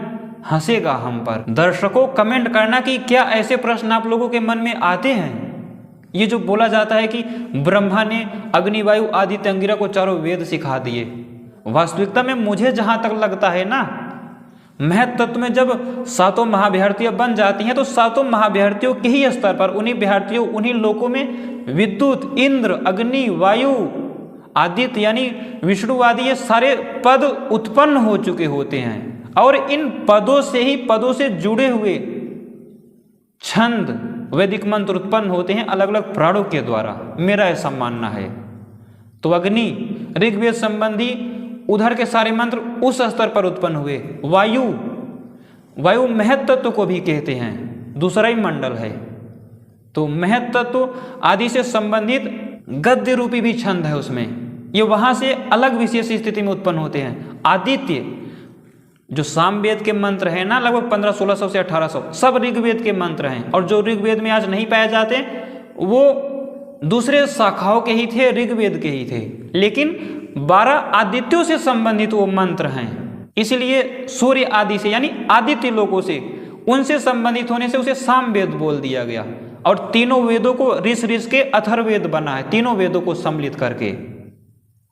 हंसेगा हम पर। दर्शकों, कमेंट करना कि क्या ऐसे प्रश्न आप लोगों के मन में आते हैं। ये जो बोला जाता है कि ब्रह्मा ने अग्नि, वायु, आदित्य, अंगिरा को 4 वेद सिखा दिए, वास्तविकता में मुझे जहां तक लगता है ना, महत तत्व में जब 7 महाविहारतियां बन जाती हैं, तो 7 महाविहारतियों के ही स्तर पर, उन्हीं विहारतियों, उन्हीं लोकों में विद्युत, इंद्र, अग्नि, वायु, आदित्य यानी विष्णु आदि, ये सारे पद उत्पन्न हो चुके होते हैं। और इन पदों से ही, पदों से जुड़े हुए छंद, वैदिक मंत्र उत्पन्न होते हैं अलग अलग प्राणों के द्वारा, मेरा ऐसा मानना है। तो अग्नि, ऋग्वेद संबंधी उधर के सारे मंत्र उस स्तर पर उत्पन्न हुए। वायु, वायु महत तत्व को भी कहते हैं, दूसरा ही मंडल है। तो महत तत्व आदि से संबंधित गद्य रूपी भी छंद है उसमें, ये वहां से अलग विशेष स्थिति में उत्पन्न होते हैं। आदित्य जो सामवेद के मंत्र हैं ना, लगभग 1500-1600 से 1800, सब ऋग्वेद के मंत्र हैं, और जो ऋग्वेद में आज नहीं पाए जाते वो दूसरे शाखाओं के ही थे, ऋग्वेद के ही थे। लेकिन 12 आदित्यों से संबंधित वो मंत्र हैं, इसलिए सूर्य आदि से यानी आदित्य लोकों से, उनसे संबंधित होने से उसे सामवेद बोल दिया गया। और तीनों वेदों को ऋष के अथर्ववेद बना है, तीनों वेदों को सम्मिलित करके,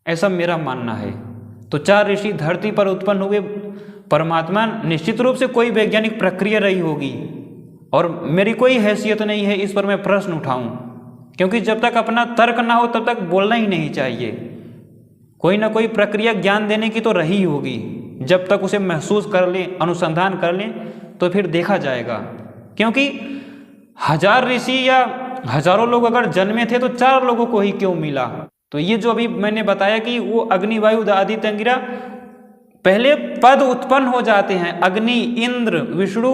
ऐसा मेरा मानना है। तो 4 ऋषि धरती पर उत्पन्न हुए परमात्मा, निश्चित रूप से कोई वैज्ञानिक प्रक्रिया रही होगी, और मेरी कोई हैसियत नहीं है इस पर मैं प्रश्न उठाऊं, क्योंकि जब तक अपना तर्क ना हो तब तक बोलना ही नहीं चाहिए। कोई ना कोई प्रक्रिया ज्ञान देने की तो रही होगी, जब तक उसे महसूस कर लें, अनुसंधान कर लें, तो फिर देखा जाएगा। क्योंकि 1000 ऋषि या हजारों लोग अगर जन्मे थे तो 4 लोगों को ही क्यों मिला। तो ये जो अभी मैंने बताया कि वो अग्नि, वायु, आदित्य, अंगिरा, पहले पद उत्पन्न हो जाते हैं। अग्नि, इंद्र, विष्णु,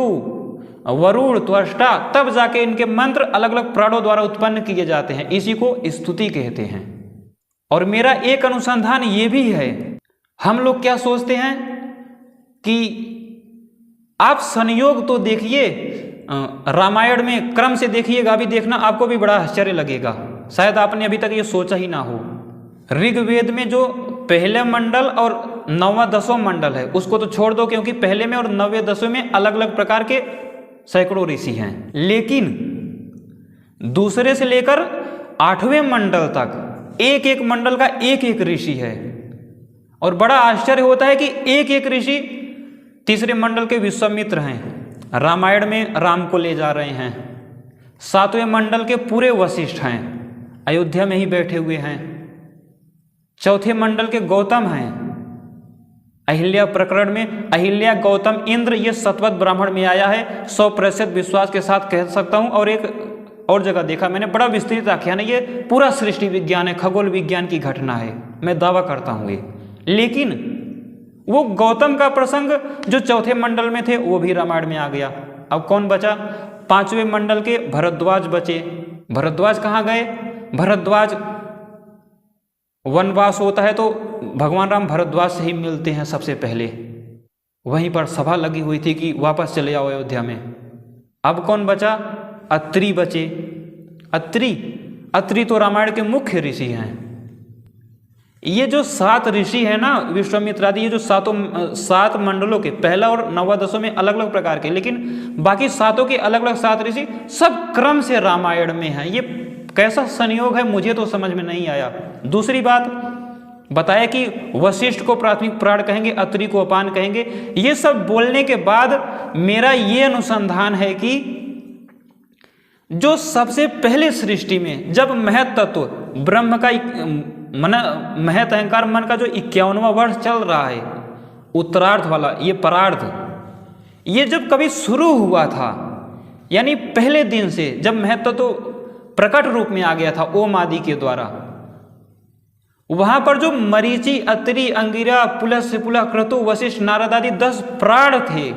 वरुण, त्वष्टा, तब जाके इनके मंत्र अलग अलग प्राणों द्वारा उत्पन्न किए जाते हैं। इसी को स्तुति कहते हैं। और मेरा एक अनुसंधान ये भी है, हम लोग क्या सोचते हैं कि आप संयोग तो देखिए, रामायण में क्रम से देखिएगा, अभी देखना आपको भी बड़ा आश्चर्य लगेगा, शायद आपने अभी तक ये सोचा ही ना हो। ऋग्वेद में जो पहले मंडल और 9वां 10वां मंडल है उसको तो छोड़ दो, क्योंकि पहले में और 9वें 10वें में अलग अलग प्रकार के सैकड़ों ऋषि हैं, लेकिन दूसरे से लेकर 8वें मंडल तक एक एक मंडल का एक एक ऋषि है। और बड़ा आश्चर्य होता है कि एक एक ऋषि तीसरे मंडल के विश्वामित्र हैं, रामायण में राम को ले जा रहे हैं। 7वें मंडल के पूरे वशिष्ठ हैं, अयोध्या में ही बैठे हुए हैं। 4थे मंडल के गौतम हैं, अहिल्या प्रकरण में अहिल्या, गौतम, इंद्र, ये सतवत ब्राह्मण में आया है, 100% विश्वास के साथ कह सकता हूं। और एक और जगह देखा मैंने, बड़ा विस्तृत आख्यान है, ये पूरा सृष्टि विज्ञान है, खगोल विज्ञान की घटना है, मैं दावा करता हूं ये। लेकिन वो गौतम का प्रसंग जो 4थे मंडल में थे वो भी रामायण में आ गया। अब कौन बचा? 5वें मंडल के भरद्वाज बचे। भरद्वाज कहाँ गए? भरद्वाज, वनवास होता है तो भगवान राम भरद्वाज से ही मिलते हैं सबसे पहले, वहीं पर सभा लगी हुई थी कि वापस चले आओ अयोध्या में। अब कौन बचा? अत्रि बचे। अत्रि तो रामायण के मुख्य ऋषि हैं। ये जो 7 ऋषि हैं ना, विश्वामित्र आदि, ये जो 7 मंडलों के पहला और 9वां 10वां में अलग अलग प्रकार के, लेकिन बाकी 7 के अलग अलग 7 ऋषि सब क्रम से रामायण में हैं। ये कैसा संयोग है मुझे तो समझ में नहीं आया। दूसरी बात बताया कि वशिष्ठ को प्राथमिक प्राण कहेंगे, अत्रि को अपान कहेंगे। ये सब बोलने के बाद मेरा ये अनुसंधान है कि जो सबसे पहले सृष्टि में जब महत तत्व ब्रह्म का महत अहंकार मन का जो 51वां वर्ष चल रहा है, उत्तरार्ध वाला, ये परार्ध, ये जब कभी शुरू हुआ था, यानी पहले दिन से जब महत तत्व प्रकट रूप में आ गया था ओम आदि के द्वारा, वहां पर जो मरीचि, अत्रि, अंगिरा, पुलस्त्य, पुलह, क्रतु, वशिष्ठ, नारद आदि 10 प्राण थे।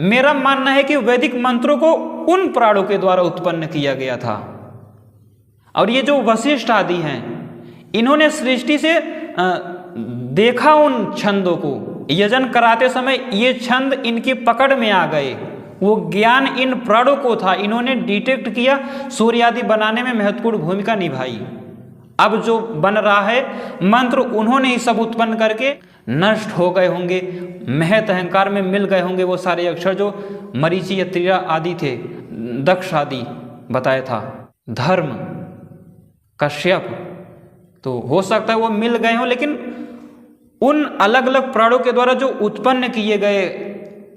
मेरा मानना है कि वैदिक मंत्रों को उन प्राणों के द्वारा उत्पन्न किया गया था। और ये जो वशिष्ठ आदि हैं, इन्होंने सृष्टि से देखा उन छंदों को, यजन कराते समय ये छंद इनकी पकड़ में आ गए, वो ज्ञान इन प्राणों को था, इन्होंने डिटेक्ट किया, सूर्य आदि बनाने में महत्वपूर्ण भूमिका निभाई। अब जो बन रहा है मंत्र, उन्होंने ही सब उत्पन्न करके नष्ट हो गए होंगे, महत अहंकार में मिल गए होंगे वो सारे अक्षर जो मरीचि, अत्रि आदि थे, दक्ष आदि बताया था, धर्म, कश्यप, तो हो सकता है वो मिल गए हों। लेकिन उन अलग अलग प्राणों के द्वारा जो उत्पन्न किए गए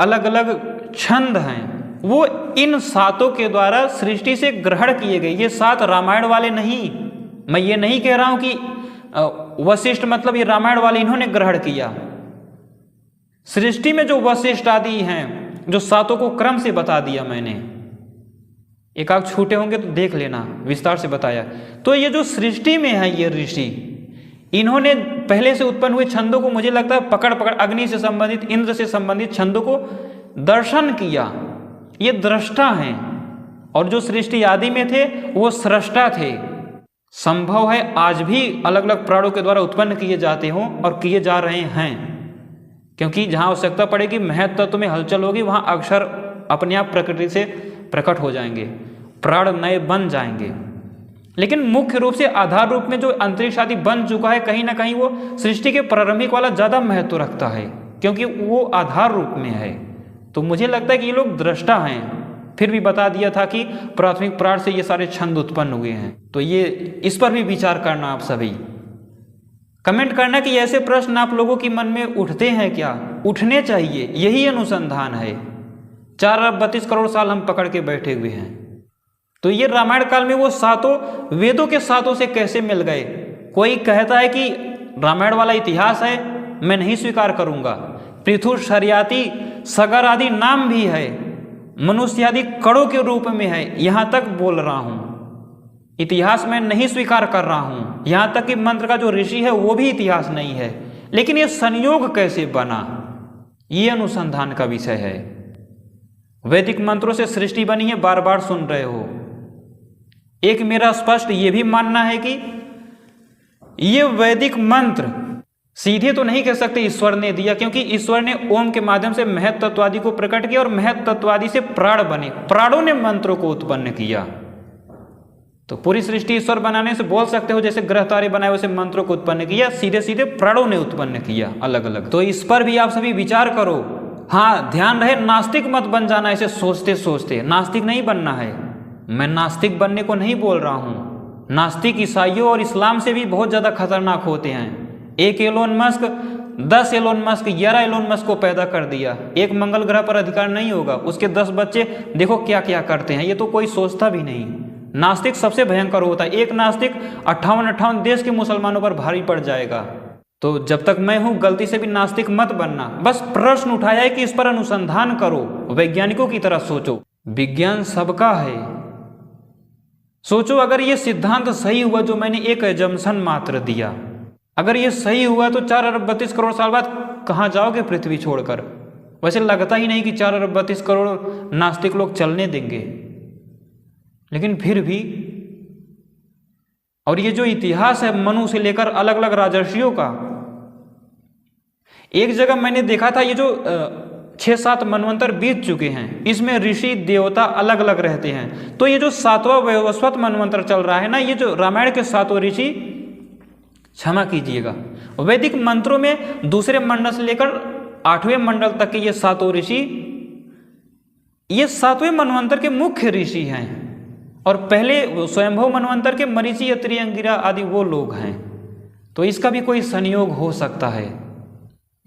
अलग अलग छंद हैं, वो इन 7 के द्वारा सृष्टि से ग्रहण किए गए। ये 7 रामायण वाले नहीं, मैं ये नहीं कह रहा हूं कि वशिष्ठ मतलब ये रामायण वाले इन्होंने ग्रहण किया। सृष्टि में जो वशिष्ठ आदि हैं, जो 7 को क्रम से बता दिया मैंने, एक आध छूटे होंगे तो देख लेना, विस्तार से बताया। तो ये जो सृष्टि में है ये ऋषि, इन्होंने पहले से उत्पन्न हुए छंदों को मुझे लगता है पकड़ पकड़ अग्नि से संबंधित, इंद्र से संबंधित छंदों को दर्शन किया। ये दृष्टा हैं, और जो सृष्टि आदि में थे वो सृष्टा थे। संभव है आज भी अलग अलग प्राणों के द्वारा उत्पन्न किए जाते हों और किए जा रहे हैं, क्योंकि जहां आवश्यकता पड़ेगी महत तत्व में हलचल होगी, वहां अक्षर अपने आप प्रकृति से प्रकट हो जाएंगे, प्राण नए बन जाएंगे। लेकिन मुख्य रूप से आधार रूप में जो अंतरिक्ष आदि बन चुका है, कहीं ना कहीं वो सृष्टि के प्रारंभिक वाला ज़्यादा महत्व रखता है, क्योंकि वो आधार रूप में है। तो मुझे लगता है कि ये लोग दृष्टा हैं। फिर भी बता दिया था कि प्राथमिक प्राण से ये सारे छंद उत्पन्न हुए हैं। तो ये इस पर भी विचार करना, आप सभी कमेंट करना कि ऐसे प्रश्न आप लोगों के मन में उठते हैं क्या? उठने चाहिए, यही अनुसंधान है। 4 अरब 32 करोड़ साल हम पकड़ के बैठे हुए हैं। तो ये रामायण काल में वो 7 वेदों के 7 से कैसे मिल गए? कोई कहता है कि रामायण वाला इतिहास है, मैं नहीं स्वीकार करूंगा। पृथु, शर्याति, सगर आदि नाम भी है, मनुष्य आदि कड़ों के रूप में है, यहां तक बोल रहा हूं। इतिहास में नहीं स्वीकार कर रहा हूं, यहां तक कि मंत्र का जो ऋषि है वो भी इतिहास नहीं है। लेकिन ये संयोग कैसे बना, ये अनुसंधान का विषय है। वैदिक मंत्रों से सृष्टि बनी है, बार बार सुन रहे हो। एक मेरा स्पष्ट ये भी मानना है कि ये वैदिक मंत्र सीधे तो नहीं कह सकते ईश्वर ने दिया, क्योंकि ईश्वर ने ओम के माध्यम से महत तत्वादि को प्रकट किया और महत तत्वादि से प्राण बने, प्राणों ने मंत्रों को उत्पन्न किया। तो पूरी सृष्टि ईश्वर बनाने से बोल सकते हो जैसे ग्रह तारे बनाए वैसे मंत्रों को उत्पन्न किया, सीधे सीधे प्राणों ने उत्पन्न किया अलग अलग। तो इस पर भी आप सभी विचार करो। हाँ, ध्यान रहे नास्तिक मत बन जाना ऐसे सोचते सोचते, नास्तिक नहीं बनना है। मैं नास्तिक बनने को नहीं बोल रहा हूँ। नास्तिक ईसाइयों और इस्लाम से भी बहुत ज़्यादा खतरनाक होते हैं। एक Elon Musk 10 Elon Musk 11 Elon Musk को पैदा कर दिया, एक मंगल ग्रह पर अधिकार नहीं होगा, उसके 10 बच्चे देखो क्या क्या करते हैं, ये तो कोई सोचता भी नहीं। नास्तिक सबसे भयंकर होता है। एक नास्तिक 58 देश के मुसलमानों पर भारी पड़ जाएगा। तो जब तक मैं हूं गलती से भी नास्तिक मत बनना। बस प्रश्न उठाया है कि इस पर अनुसंधान करो, वैज्ञानिकों की तरह सोचो। विज्ञान सबका है। सोचो अगर ये सिद्धांत सही हुआ जो मैंने एक एजम्पशन मात्र दिया, अगर ये सही हुआ तो 4 अरब 32 करोड़ साल बाद कहाँ जाओगे पृथ्वी छोड़कर? वैसे लगता ही नहीं कि 4 अरब 32 करोड़ नास्तिक लोग चलने देंगे, लेकिन फिर भी। और ये जो इतिहास है मनु से लेकर अलग अलग राजर्षियों का, एक जगह मैंने देखा था ये जो 6-7 मनवंतर बीत चुके हैं, इसमें ऋषि देवता अलग अलग रहते हैं। तो ये जो 7वां वैवस्वत मनवंतर चल रहा है ना, ये जो रामायण के 7 ऋषि, क्षमा कीजिएगा, वैदिक मंत्रों में दूसरे मंडल से लेकर 8वें मंडल तक के ये 7 ऋषि, ये 7वें मनवंतर के मुख्य ऋषि हैं। और पहले स्वयंभव मनवंतर के मरीचि, अत्रि, अंगिरा आदि वो लोग हैं। तो इसका भी कोई संयोग हो सकता है।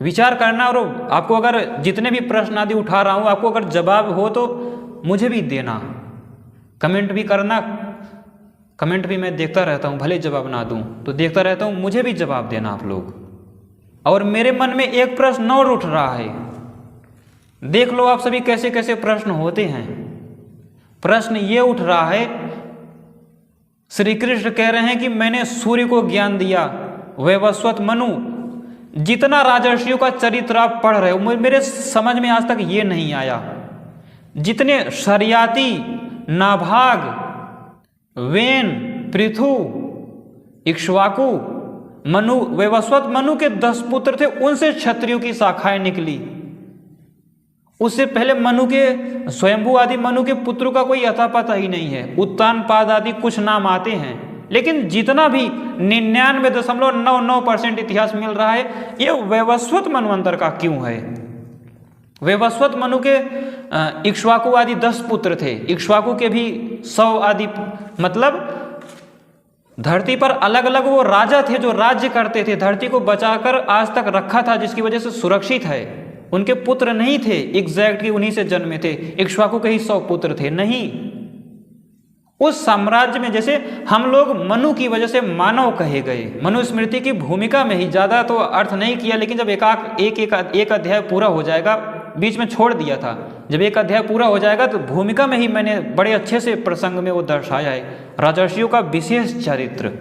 विचार करना। और आपको अगर जितने भी प्रश्न आदि उठा रहा हूं, आपको अगर जवाब हो तो मुझे भी देना, कमेंट भी करना। कमेंट भी मैं देखता रहता हूं, भले जवाब ना दूं तो देखता रहता हूं, मुझे भी जवाब देना आप लोग। और मेरे मन में एक प्रश्न और उठ रहा है, देख लो आप सभी कैसे कैसे प्रश्न होते हैं। प्रश्न ये उठ रहा है, श्री कृष्ण कह रहे हैं कि मैंने सूर्य को ज्ञान दिया, वैवस्वत मनु। जितना राजर्षियों का चरित्र आप पढ़ रहे हो, मेरे समझ में आज तक ये नहीं आया। जितने शर्याती, नाभाग, वेन, पृथु, इक्ष्वाकु, मनु, वैवस्वत मनु के 10 पुत्र थे, उनसे क्षत्रियों की शाखाएं निकली। उससे पहले मनु के, स्वयंभू आदि मनु के पुत्रों का कोई अता पता ही नहीं है। उत्तानपाद आदि कुछ नाम आते हैं, लेकिन जितना भी 99.99% इतिहास मिल रहा है, ये वैवस्वत मनवंतर का क्यों है। वैवस्वत मनु के इक्ष्वाकु आदि 10 पुत्र थे। इक्ष्वाकु के भी 100 आदि, मतलब धरती पर अलग अलग वो राजा थे जो राज्य करते थे, धरती को बचाकर आज तक रखा था, जिसकी वजह से सुरक्षित है। उनके पुत्र नहीं थे एग्जैक्ट कि उन्हीं से जन्मे थे, इक्ष्वाकु के ही 100 पुत्र थे, नहीं। उस साम्राज्य में जैसे हम लोग मनु की वजह से मानव कहे गए, मनुस्मृति की भूमिका में ही, ज़्यादा तो अर्थ नहीं किया, लेकिन जब एक अध्याय पूरा हो जाएगा, बीच में छोड़ दिया था, जब एक अध्याय पूरा हो जाएगा तो भूमिका में ही मैंने बड़े अच्छे से प्रसंग में वो दर्शाया है राजर्षियों का विशेष चरित्र।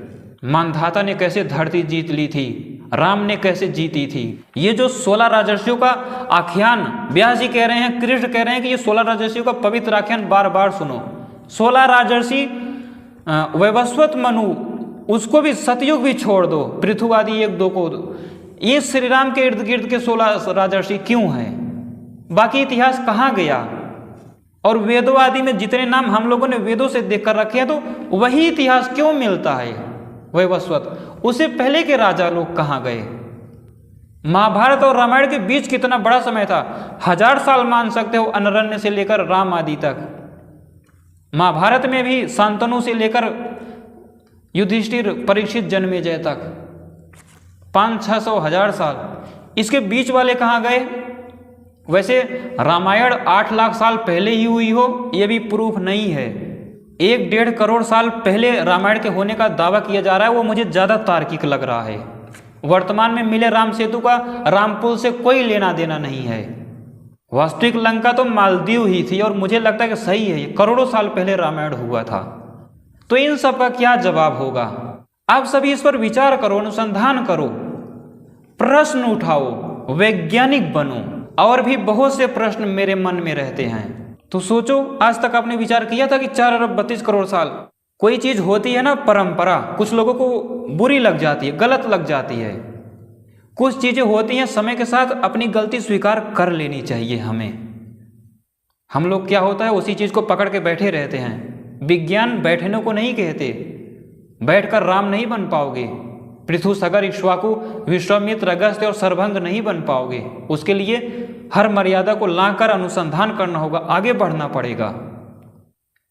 मानधाता ने कैसे धरती जीत ली थी, राम ने कैसे जीती थी। ये जो 16 राजर्षियों का आख्यान व्यास जी कह रहे हैं, कृष्ण कह रहे हैं कि ये 16 राजर्षियों का पवित्र आख्यान बार बार सुनो। 16 राजर्षि, वैवस्वत मनु, उसको भी, सतयुग भी छोड़ दो, पृथु आदि 1-2 को, ये श्री राम के इर्द गिर्द के 16 राजर्षि क्यों हैं? बाकी इतिहास कहाँ गया? और वेदों आदि में जितने नाम हम लोगों ने वेदों से देख कर रखे हैं, तो वही इतिहास क्यों मिलता है वैवस्वत? उससे पहले के राजा लोग कहाँ गए? महाभारत और रामायण के बीच कितना बड़ा समय था, 1000 साल मान सकते हो, अनरण्य से लेकर राम आदि तक। महाभारत में भी शांतनु से लेकर युधिष्ठिर, परीक्षित, जन्मेजय तक 500-600 1000 साल। इसके बीच वाले कहाँ गए? वैसे रामायण 8 लाख साल पहले ही हुई हो, यह भी प्रूफ नहीं है। 1-1.5 करोड़ साल पहले रामायण के होने का दावा किया जा रहा है, वो मुझे ज़्यादा तार्किक लग रहा है। वर्तमान में मिले राम सेतु का रामपुल से कोई लेना देना नहीं है। वास्तविक लंका तो मालदीव ही थी, और मुझे लगता है कि सही है, ये करोड़ों साल पहले रामायण हुआ था। तो इन सब का क्या जवाब होगा? आप सभी इस पर विचार करो, अनुसंधान करो, प्रश्न उठाओ, वैज्ञानिक बनो। और भी बहुत से प्रश्न मेरे मन में रहते हैं, तो सोचो, आज तक आपने विचार किया था कि 4 अरब 32 करोड़ साल? कोई चीज होती है ना परंपरा, कुछ लोगों को बुरी लग जाती है, गलत लग जाती है। कुछ चीजें होती हैं समय के साथ अपनी गलती स्वीकार कर लेनी चाहिए हमें। हम लोग क्या होता है उसी चीज को पकड़ के बैठे रहते हैं। विज्ञान बैठने को नहीं कहते, बैठकर राम नहीं बन पाओगे, पृथु सगर इक्ष्वाकु विश्वामित्र अगस्त्य और सर्वभंग नहीं बन पाओगे। उसके लिए हर मर्यादा को लाकर अनुसंधान करना होगा, आगे बढ़ना पड़ेगा।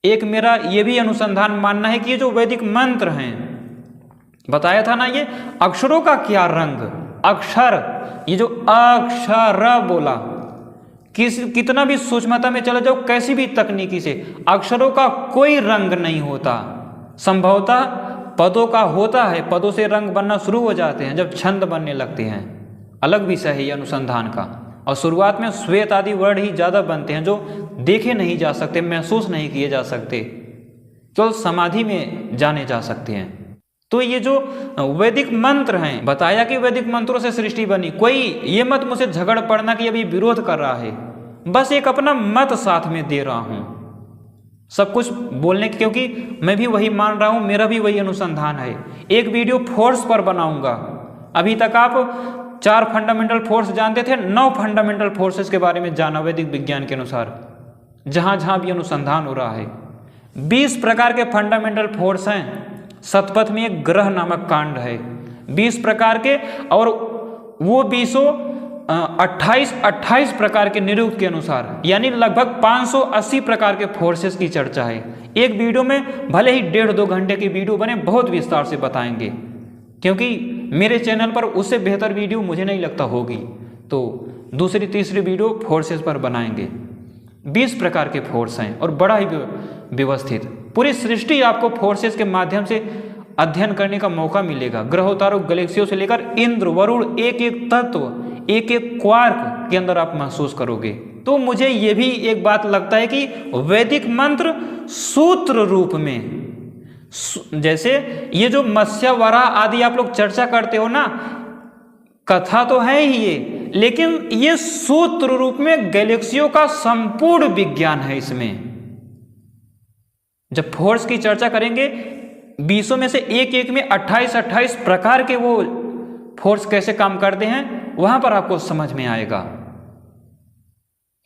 एक मेरा ये भी अनुसंधान मानना है कि ये जो वैदिक मंत्र हैं, बताया था ना, ये अक्षरों का क्या रंग, अक्षर, ये जो अक्षर बोला, कितना भी सूक्ष्मता में चले जाओ, कैसी भी तकनीकी से, अक्षरों का कोई रंग नहीं होता। संभवतः पदों का होता है, पदों से रंग बनना शुरू हो जाते हैं जब छंद बनने लगते हैं, अलग विषय है ये अनुसंधान का। और शुरुआत में श्वेत आदि वर्ण ही ज्यादा बनते हैं जो देखे नहीं जा सकते, महसूस नहीं किए जा सकते, केवल समाधि में जाने जा सकते हैं। तो ये जो वैदिक मंत्र हैं, बताया कि वैदिक मंत्रों से सृष्टि बनी। कोई ये मत मुझसे झगड़ पड़ना कि अभी विरोध कर रहा है, बस एक अपना मत साथ में दे रहा हूं सब कुछ बोलने की, क्योंकि मैं भी वही मान रहा हूं, मेरा भी वही अनुसंधान है। एक वीडियो फोर्स पर बनाऊंगा। अभी तक आप 4 फंडामेंटल फोर्स जानते थे, 9 फंडामेंटल फोर्सेस के बारे में जाना वैदिक विज्ञान के अनुसार, जहां जहां भी अनुसंधान हो रहा है। 20 प्रकार के फंडामेंटल फोर्स हैं। सतपथ में एक ग्रह नामक कांड है, 20 प्रकार के, और वो 28 प्रकार के निरुक्त के अनुसार, यानी लगभग 580 प्रकार के फोर्सेस की चर्चा है। एक वीडियो में भले ही 1.5-2 घंटे की वीडियो बने, बहुत विस्तार से बताएंगे, क्योंकि मेरे चैनल पर उससे बेहतर वीडियो मुझे नहीं लगता होगी। तो दूसरी तीसरी वीडियो फोर्सेस पर बनाएंगे। 20 प्रकार के फोर्स हैं और बड़ा ही व्यवस्थित। पूरी सृष्टि आपको फोर्सेस के माध्यम से अध्ययन करने का मौका मिलेगा। ग्रहों तारों गैलेक्सियों से लेकर इंद्र वरुण, एक एक तत्व, एक एक क्वार्क के अंदर आप महसूस करोगे। तो मुझे ये भी एक बात लगता है कि वैदिक मंत्र सूत्र रूप में, जैसे ये जो मत्स्य वराह आदि आप लोग चर्चा करते हो ना, कथा तो है ही ये, लेकिन ये सूत्र रूप में गैलेक्सियों का संपूर्ण विज्ञान है। इसमें जब फोर्स की चर्चा करेंगे, 20 में से एक में 28 प्रकार के वो फोर्स कैसे काम करते हैं, वहां पर आपको समझ में आएगा।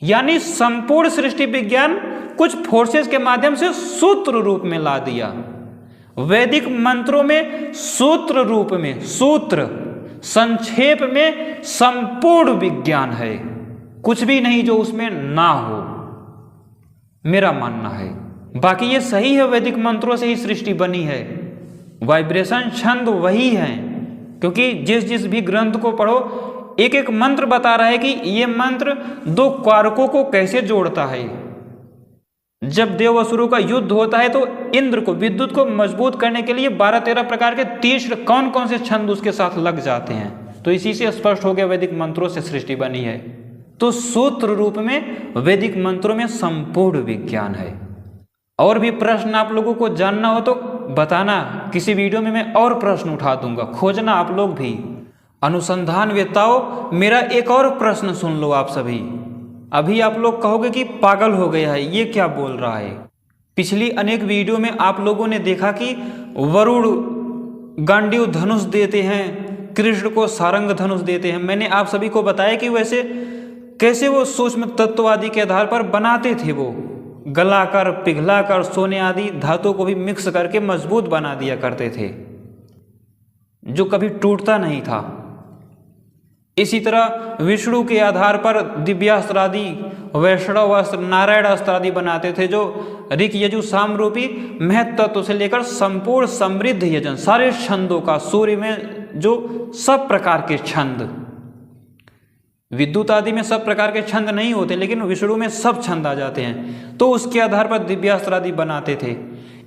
यानी संपूर्ण सृष्टि विज्ञान कुछ फोर्सेस के माध्यम से सूत्र रूप में ला दिया। वैदिक मंत्रों में सूत्र रूप में, सूत्र संक्षेप में संपूर्ण विज्ञान है, कुछ भी नहीं जो उसमें ना हो, मेरा मानना है। बाकी ये सही है, वैदिक मंत्रों से ही सृष्टि बनी है। वाइब्रेशन छंद वही है, क्योंकि जिस भी ग्रंथ को पढ़ो, एक एक मंत्र बता रहा है कि ये मंत्र 2 कारकों को कैसे जोड़ता है। जब देव असुरों का युद्ध होता है तो इंद्र को, विद्युत को मजबूत करने के लिए 12-13 प्रकार के तीक्ष्ण कौन कौन से छंद उसके साथ लग जाते हैं। तो इसी से स्पष्ट हो गया वैदिक मंत्रों से सृष्टि बनी है। तो सूत्र रूप में वैदिक मंत्रों में संपूर्ण विज्ञान है। और भी प्रश्न आप लोगों को जानना हो तो बताना, किसी वीडियो में मैं और प्रश्न उठा दूंगा, खोजना आप लोग भी। अनुसंधान वेताओं, मेरा एक और प्रश्न सुन लो आप सभी। अभी आप लोग कहोगे कि पागल हो गया है, ये क्या बोल रहा है। पिछली अनेक वीडियो में आप लोगों ने देखा कि वरुण गांडीव धनुष देते हैं, कृष्ण को सारंग धनुष देते हैं। मैंने आप सभी को बताया कि वैसे कैसे वो सूक्ष्म तत्व आदि के आधार पर बनाते थे, वो गलाकर पिघलाकर सोने आदि धातु को भी मिक्स करके मजबूत बना दिया करते थे, जो कभी टूटता नहीं था। इसी तरह विष्णु के आधार पर दिव्यास्त्र आदि, वैष्णव अस्त्र, नारायण अस्त्र आदि बनाते थे, जो ऋक यजु साम रूपी महत तत्व से लेकर संपूर्ण समृद्ध यजन, सारे छंदों का, सूर्य में जो सब प्रकार के छंद, विद्युत आदि में सब प्रकार के छंद नहीं होते, लेकिन विष्णु में सब छंद आ जाते हैं, तो उसके आधार पर दिव्यास्त्र आदि बनाते थे।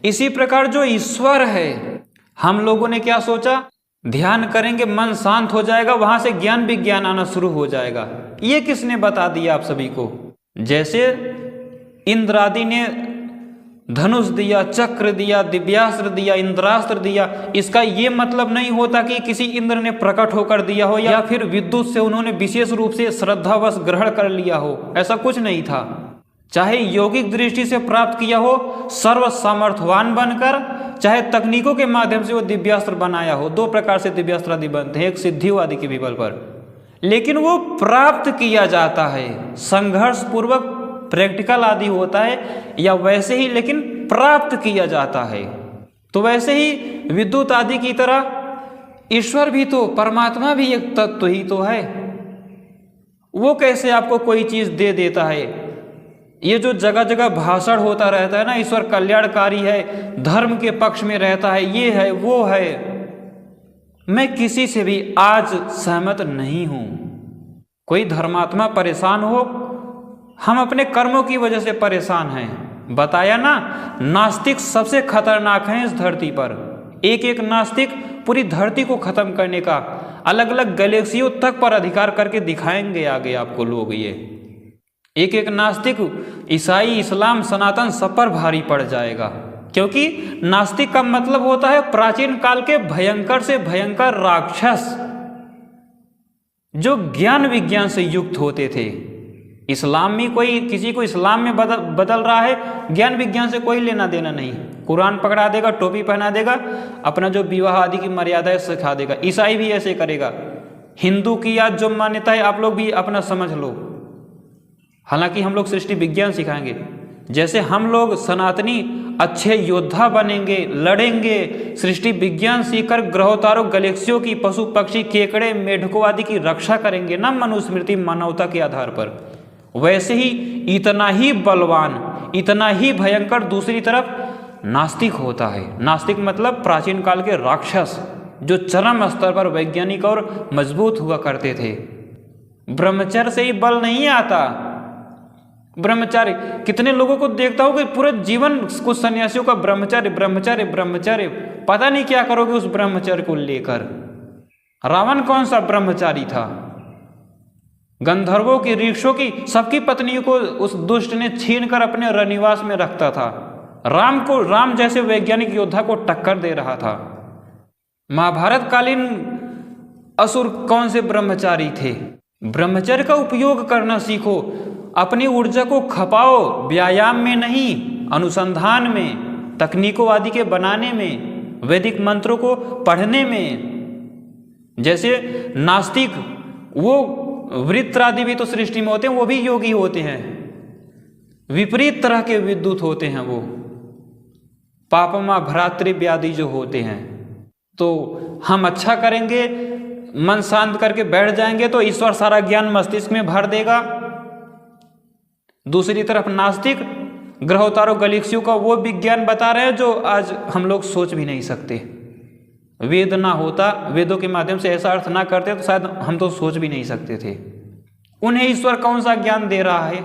इसी प्रकार जो ईश्वर है, हम लोगों ने क्या सोचा, ध्यान करेंगे मन शांत हो जाएगा, वहां से ज्ञान विज्ञान आना शुरू हो जाएगा। ये किसने बता दिया आप सभी को। जैसे इंद्र आदि ने धनुष दिया, चक्र दिया, दिव्यास्त्र दिया, इंद्रास्त्र दिया, इसका ये मतलब नहीं होता कि किसी इंद्र ने प्रकट होकर दिया हो या फिर विद्युत से उन्होंने विशेष रूप से श्रद्धावश ग्रहण कर लिया हो, ऐसा कुछ नहीं था। चाहे यौगिक दृष्टि से प्राप्त किया हो सर्व सामर्थ्यवान बनकर, चाहे तकनीकों के माध्यम से वो दिव्यास्त्र बनाया हो। दो प्रकार से दिव्यास्त्र आदि बनते हैं, एक सिद्धिवादी के विबल पर, लेकिन वो प्राप्त किया जाता है संघर्ष पूर्वक, प्रैक्टिकल आदि होता है या वैसे ही, लेकिन प्राप्त किया जाता है। तो वैसे ही विद्युत आदि की तरह ईश्वर भी तो, परमात्मा भी एक तत्व ही तो है। वो कैसे आपको कोई चीज दे देता है? ये जो जगह जगह भाषण होता रहता है ना, ईश्वर कल्याणकारी है, धर्म के पक्ष में रहता है, ये है वो है, मैं किसी से भी आज सहमत नहीं हूं। कोई धर्मात्मा परेशान हो, हम अपने कर्मों की वजह से परेशान हैं। बताया ना, नास्तिक सबसे खतरनाक हैं इस धरती पर। एक एक नास्तिक पूरी धरती को खत्म करने का, अलग अलग गैलेक्सियों तक पर अधिकार करके दिखाएंगे आगे आपको लोग। ये एक एक नास्तिक ईसाई, इस्लाम, सनातन सब पर भारी पड़ जाएगा, क्योंकि नास्तिक का मतलब होता है प्राचीन काल के भयंकर से भयंकर राक्षस जो ज्ञान विज्ञान से युक्त होते थे। इस्लाम में कोई किसी को इस्लाम में बदल रहा है, ज्ञान विज्ञान से कोई लेना देना नहीं। कुरान पकड़ा देगा, टोपी पहना देगा, अपना जो विवाह आदि की मर्यादा है सिखा देगा। ईसाई भी ऐसे करेगा। हिंदू की या जो मान्यता है आप लोग भी अपना समझ लो। हालांकि हम लोग सृष्टि विज्ञान सिखाएंगे। जैसे हम लोग सनातनी अच्छे योद्धा बनेंगे, लड़ेंगे, सृष्टि विज्ञान सीखकर ग्रहों तारों गैलेक्सियों की, पशु पक्षी, केकड़े, मेढकों आदि की रक्षा करेंगे ना मनुस्मृति मानवता के आधार पर, वैसे ही इतना ही बलवान, इतना ही भयंकर दूसरी तरफ नास्तिक होता है। नास्तिक मतलब प्राचीन काल के राक्षस जो चरम स्तर पर वैज्ञानिक और मजबूत हुआ करते थे। ब्रह्मचर्य से ही बल नहीं आता। ब्रह्मचार्य कितने लोगों को देखता हो कि पूरे जीवन कुछ सन्यासियों का ब्रह्मचर्य ब्रह्मचर्य ब्रह्मचर्य, पता नहीं क्या करोगे उस ब्रह्मचर्य को लेकर। रावण कौन सा ब्रह्मचारी था? गंधर्वों की, ऋषियों की, सबकी पत्नियों को उस दुष्ट ने छीनकर अपने रनिवास में रखता था। राम जैसे वैज्ञानिक योद्धा को टक्कर दे रहा था। महाभारत कालीन असुर कौन से ब्रह्मचारी थे? ब्रह्मचर्य का उपयोग करना सीखो, अपनी ऊर्जा को खपाओ, व्यायाम में नहीं, अनुसंधान में, तकनीकों आदि के बनाने में, वैदिक मंत्रों को पढ़ने में। जैसे नास्तिक, वो वृत्रादि भी तो सृष्टि में होते हैं, वो भी योगी होते हैं, विपरीत तरह के विद्युत होते हैं वो, पापमा भ्रातृव्यादि जो होते हैं। तो हम अच्छा करेंगे, मन शांत करके बैठ जाएंगे तो ईश्वर सारा ज्ञान मस्तिष्क में भर देगा। दूसरी तरफ नास्तिक ग्रहों तारों गैलेक्सियों का वो विज्ञान बता रहे हैं जो आज हम लोग सोच भी नहीं सकते। वेद ना होता, वेदों के माध्यम से ऐसा अर्थ ना करते तो शायद हम तो सोच भी नहीं सकते थे। उन्हें ईश्वर कौन सा ज्ञान दे रहा है?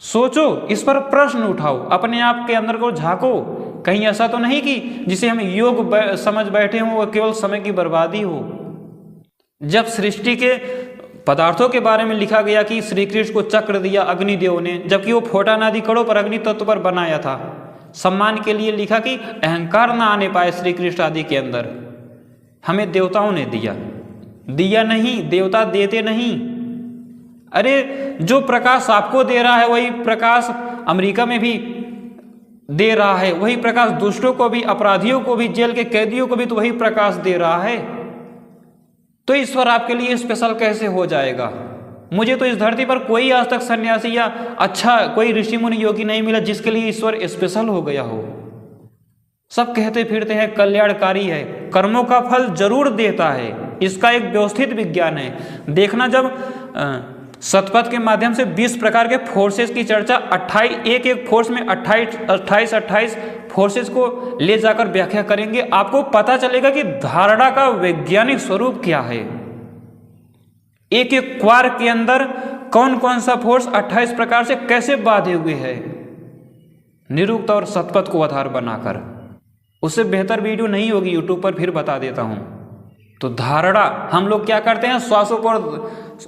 सोचो, इस पर प्रश्न उठाओ, अपने आप के अंदर को झांको। कहीं ऐसा तो नहीं कि जिसे हम योग समझ बैठे हों वो केवल समय की बर्बादी हो। जब सृष्टि के पदार्थों के बारे में लिखा गया कि श्री कृष्ण को चक्र दिया अग्निदेव ने, जबकि वो फोटानादि कड़ों पर अग्नि तत्व पर बनाया था, सम्मान के लिए लिखा कि अहंकार ना आने पाए श्री कृष्ण आदि के अंदर। हमें देवताओं ने दिया नहीं, देवता देते नहीं। अरे जो प्रकाश आपको दे रहा है वही प्रकाश अमेरिका में भी दे रहा है, वही प्रकाश दुष्टों को भी, अपराधियों को भी, जेल के कैदियों को भी तो वही प्रकाश दे रहा है। तो ईश्वर आपके लिए स्पेशल कैसे हो जाएगा? मुझे तो इस धरती पर कोई आज तक सन्यासी या अच्छा कोई ऋषि मुनि योगी नहीं मिला जिसके लिए ईश्वर स्पेशल हो गया हो। सब कहते फिरते हैं कल्याणकारी है, कर्मों का फल जरूर देता है, इसका एक व्यवस्थित विज्ञान है। देखना, जब शतपथ के माध्यम से 20 प्रकार के फोर्सेस की चर्चा 28 एक फोर्स में 28 फोर्सेस को ले जाकर व्याख्या करेंगे, आपको पता चलेगा कि धारणा का वैज्ञानिक स्वरूप क्या है। एक क्वार्क के अंदर कौन कौन सा फोर्स 28 प्रकार से कैसे बांधे हुए है, निरुक्त और शतपथ को आधार बनाकर। उससे बेहतर वीडियो नहीं होगी यूट्यूब पर, फिर बता देता हूं। तो धारणा, हम लोग क्या करते हैं, श्वासों पर,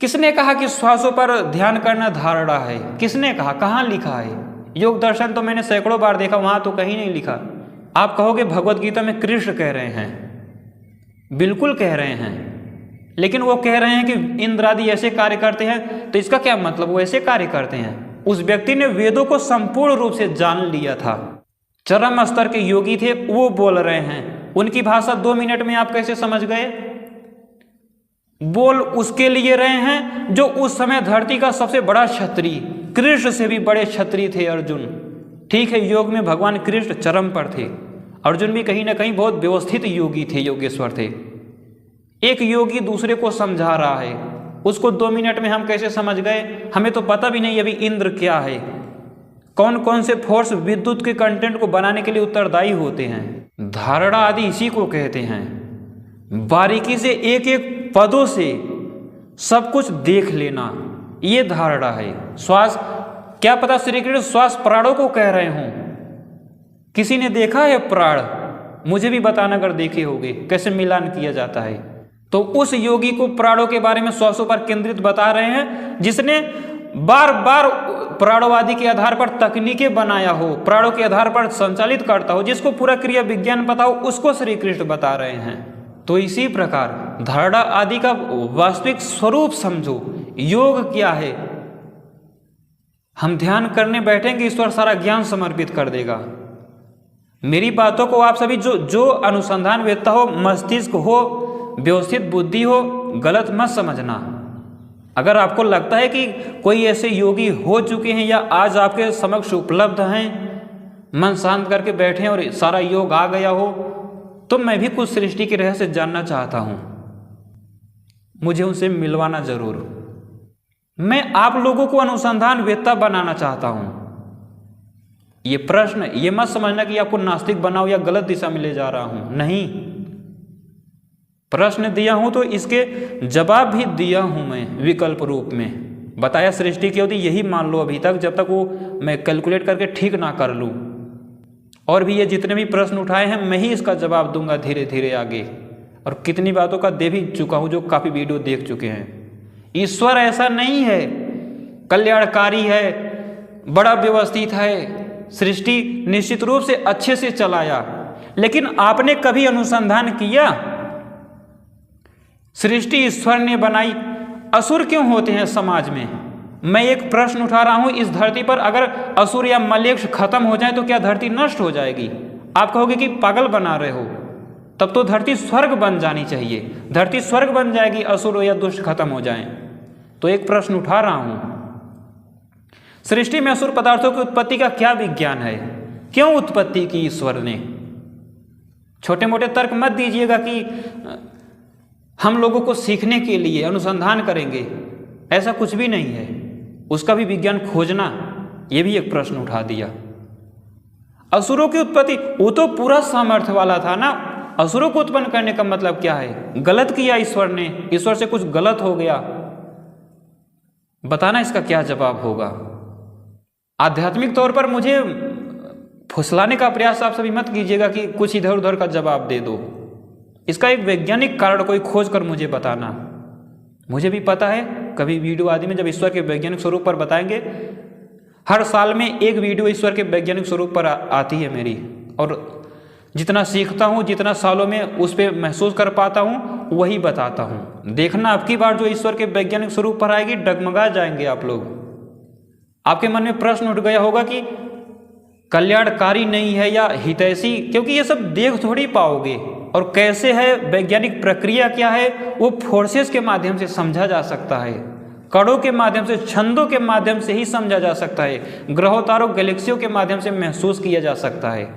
किसने कहा कि श्वासों पर ध्यान करना धारणा है? किसने कहा? कहाँ लिखा है? योग दर्शन तो मैंने सैकड़ों बार देखा, वहां तो कहीं नहीं लिखा। आप कहोगे भगवत गीता में कृष्ण कह रहे हैं, बिल्कुल कह रहे हैं, लेकिन वो कह रहे हैं कि इंद्र आदि ऐसे कार्य करते हैं, तो इसका क्या मतलब वो ऐसे कार्य करते हैं? उस व्यक्ति ने वेदों को संपूर्ण रूप से जान लिया था, चरम स्तर के योगी थे, वो बोल रहे हैं। उनकी भाषा 2 मिनट में आप कैसे समझ गए? बोल उसके लिए रहे हैं जो उस समय धरती का सबसे बड़ा क्षत्रिय, कृष्ण से भी बड़े क्षत्रिय थे अर्जुन। ठीक है, योग में भगवान कृष्ण चरम पर थे, अर्जुन भी कहीं ना कहीं बहुत व्यवस्थित योगी थे, योगेश्वर थे। एक योगी दूसरे को समझा रहा है, उसको 2 मिनट में हम कैसे समझ गए? हमें तो पता भी नहीं अभी इंद्र क्या है, कौन कौन से फोर्स विद्युत के कंटेंट को बनाने के लिए उत्तरदायी होते हैं। धारणा आदि इसी को कहते हैं, बारीकी से एक एक पदों से सब कुछ देख लेना, ये धारणा है। श्वास, क्या पता श्री कृष्ण श्वास प्राणों को कह रहे हों। किसी ने देखा है प्राण? मुझे भी बताना अगर देखे होंगे कैसे मिलान किया जाता है। तो उस योगी को प्राणों के बारे में श्वासों पर केंद्रित बता रहे हैं, जिसने बार बार प्राणवादी के आधार पर तकनीकें बनाया हो, प्राणों के आधार पर संचालित करता हो, जिसको पूरा क्रिया विज्ञान पता हो, उसको श्री कृष्ण बता रहे हैं। तो इसी प्रकार धारणा आदि का वास्तविक स्वरूप समझो, योग क्या है। हम ध्यान करने बैठेंगे, ईश्वर सारा ज्ञान समर्पित कर देगा। मेरी बातों को आप सभी जो अनुसंधान वेत्ता हो, मस्तिष्क हो, व्यवस्थित बुद्धि हो, गलत मत समझना। अगर आपको लगता है कि कोई ऐसे योगी हो चुके हैं या आज आपके समक्ष उपलब्ध हैं, मन शांत करके बैठे हैं और सारा योग आ गया हो, तो मैं भी कुछ सृष्टि के रहस्य जानना चाहता हूं, मुझे उनसे मिलवाना जरूर। मैं आप लोगों को अनुसंधान वेत्ता बनाना चाहता हूं। ये प्रश्न ये मत समझना कि आपको नास्तिक बनाओ या गलत दिशा में ले जा रहा हूं, नहीं। प्रश्न दिया हूं तो इसके जवाब भी दिया हूं मैं विकल्प रूप में। बताया सृष्टि की होती यही मान लो अभी तक, जब तक वो मैं कैलकुलेट करके ठीक ना कर लूं। और भी ये जितने भी प्रश्न उठाए हैं मैं ही इसका जवाब दूंगा धीरे धीरे आगे, और कितनी बातों का दे भी चुका हूं जो काफी वीडियो देख चुके हैं। ईश्वर ऐसा नहीं है, कल्याणकारी है, बड़ा व्यवस्थित है, सृष्टि निश्चित रूप से अच्छे से चलाया। लेकिन आपने कभी अनुसंधान किया सृष्टि ईश्वर ने बनाई, असुर क्यों होते हैं समाज में? मैं एक प्रश्न उठा रहा हूं, इस धरती पर अगर असुर या मलेच्छ खत्म हो जाए तो क्या धरती नष्ट हो जाएगी? आप कहोगे कि पागल बना रहे हो, तब तो धरती स्वर्ग बन जानी चाहिए। धरती स्वर्ग बन जाएगी असुर या दुष्ट खत्म हो जाएं। तो एक प्रश्न उठा रहा हूं, सृष्टि में असुर पदार्थों की उत्पत्ति का क्या विज्ञान है? क्यों उत्पत्ति की ईश्वर ने? छोटे मोटे तर्क मत दीजिएगा कि हम लोगों को सीखने के लिए अनुसंधान करेंगे, ऐसा कुछ भी नहीं है। उसका भी विज्ञान खोजना, यह भी एक प्रश्न उठा दिया। असुरों की उत्पत्ति, वो तो पूरा सामर्थ्य वाला था ना। असुरों को उत्पन्न करने का मतलब क्या है? गलत किया ईश्वर ने, ईश्वर से कुछ गलत हो गया। बताना इसका क्या जवाब होगा। आध्यात्मिक तौर पर मुझे फुसलाने का प्रयास आप सभी मत कीजिएगा कि कुछ इधर उधर का जवाब दे दो। इसका एक वैज्ञानिक कारण कोई खोज कर मुझे बताना। मुझे भी पता है कभी वीडियो आदि में जब ईश्वर के वैज्ञानिक स्वरूप पर बताएंगे, हर साल में एक वीडियो ईश्वर के वैज्ञानिक स्वरूप पर आती है मेरी, और जितना सीखता हूँ, जितना सालों में उस पर महसूस कर पाता हूँ, वही बताता हूँ। देखना अब की बार जो ईश्वर के वैज्ञानिक स्वरूप पर आएगी, डगमगा जाएंगे आप लोग। आपके मन में प्रश्न उठ गया होगा कि कल्याणकारी नहीं है या हितैषी, क्योंकि ये सब देख थोड़ी पाओगे। और कैसे है, वैज्ञानिक प्रक्रिया क्या है, वो फोर्सेस के माध्यम से समझा जा सकता है, कणों के माध्यम से, छंदों के माध्यम से ही समझा जा सकता है, ग्रहों तारों गैलेक्सियों के माध्यम से महसूस किया जा सकता है,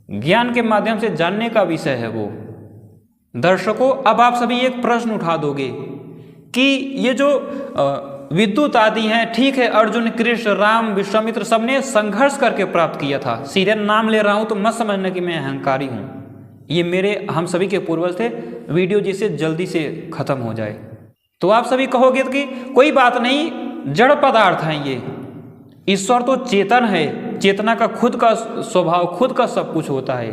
ज्ञान के माध्यम से जानने का विषय है वो। दर्शकों, अब आप सभी एक प्रश्न उठा दोगे कि ये जो विद्युत आदि हैं, ठीक है, अर्जुन, कृष्ण, राम, विश्वामित्र सबने संघर्ष करके प्राप्त किया था। सीधे नाम ले रहा हूं तो मत समझना कि मैं अहंकारी हूं, ये मेरे हम सभी के पूर्वज थे। वीडियो जिससे जल्दी से खत्म हो जाए तो आप सभी कहोगे कि कोई बात नहीं, जड़ पदार्थ हैं ये, ईश्वर तो चेतन है, चेतना का खुद का स्वभाव, खुद का सब कुछ होता है।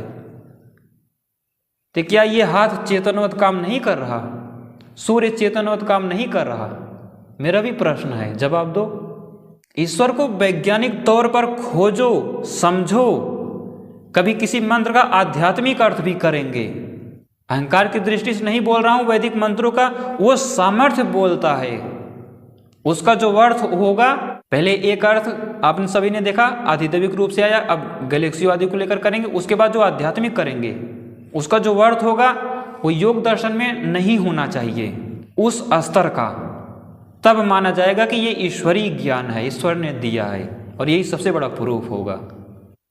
तो क्या ये हाथ चेतनवत काम नहीं कर रहा? सूर्य चेतनवत काम नहीं कर रहा? मेरा भी प्रश्न है, जवाब दो। ईश्वर को वैज्ञानिक तौर पर खोजो, समझो, कभी किसी मंत्र का आध्यात्मिक अर्थ भी करेंगे। अहंकार की दृष्टि से नहीं बोल रहा हूं वैदिक मंत्रों का, वो सामर्थ्य बोलता है। उसका जो अर्थ होगा, पहले एक अर्थ आपने सभी ने देखा आधिदैविक रूप से आया, अब गैलेक्सीवादी को लेकर करेंगे, उसके बाद जो आध्यात्मिक करेंगे उसका जो अर्थ होगा वो योग दर्शन में नहीं होना चाहिए उस स्तर का, तब माना जाएगा कि ये ईश्वरीय ज्ञान है, ईश्वर ने दिया है, और यही सबसे बड़ा प्रूफ होगा।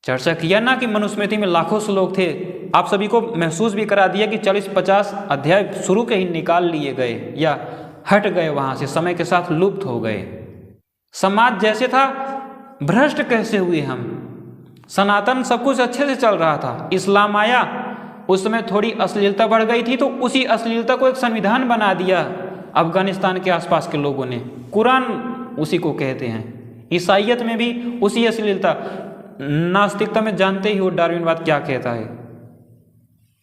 चर्चा किया ना कि मनुस्मृति में लाखों श्लोक थे, आप सभी को महसूस भी करा दिया कि 40-50 अध्याय शुरू के ही निकाल लिए गए या हट गए, वहां से समय के साथ लुप्त हो गए। समाज जैसे था भ्रष्ट कैसे हुए हम, सनातन सब कुछ अच्छे से चल रहा था, इस्लाम आया, उस समय थोड़ी अश्लीलता बढ़ गई थी तो उसी अश्लीलता को एक संविधान बना दिया अफगानिस्तान के आसपास के लोगों ने, कुरान उसी को कहते हैं। ईसाइयत में भी उसी अश्लीलता, नास्तिकता में जानते ही हो डार्विनवाद क्या कहता है।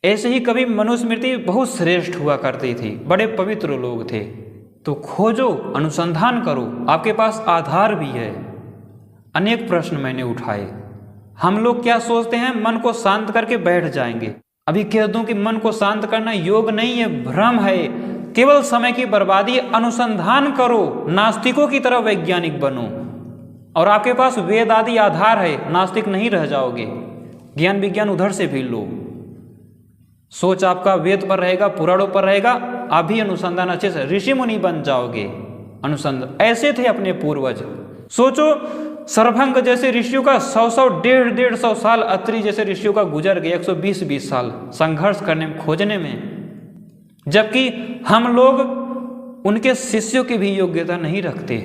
ऐसे ही कभी मनुस्मृति बहुत श्रेष्ठ हुआ करती थी, बड़े पवित्र लोग थे। तो खोजो, अनुसंधान करो, आपके पास आधार भी है। अनेक प्रश्न मैंने उठाए। हम लोग क्या सोचते हैं, मन को शांत करके बैठ जाएंगे। अभी कह दूं कि मन को शांत करना योग नहीं है, भ्रम है, केवल समय की बर्बादी। अनुसंधान करो, नास्तिकों की तरह वैज्ञानिक बनो, और आपके पास वेद आदि आधार है, नास्तिक नहीं रह जाओगे। ज्ञान विज्ञान उधर से भी लो, सोच आपका वेद पर रहेगा, पुराणों पर रहेगा, आप भी अनुसंधान अच्छे से ऋषि मुनि बन जाओगे। अनुसंधान ऐसे थे अपने पूर्वज। सोचो सरभंग जैसे ऋषियों का 100 150 साल, अत्रि जैसे ऋषियों का गुजर गया 120 साल संघर्ष करने में, खोजने में, जबकि हम लोग उनके शिष्यों की भी योग्यता नहीं रखते।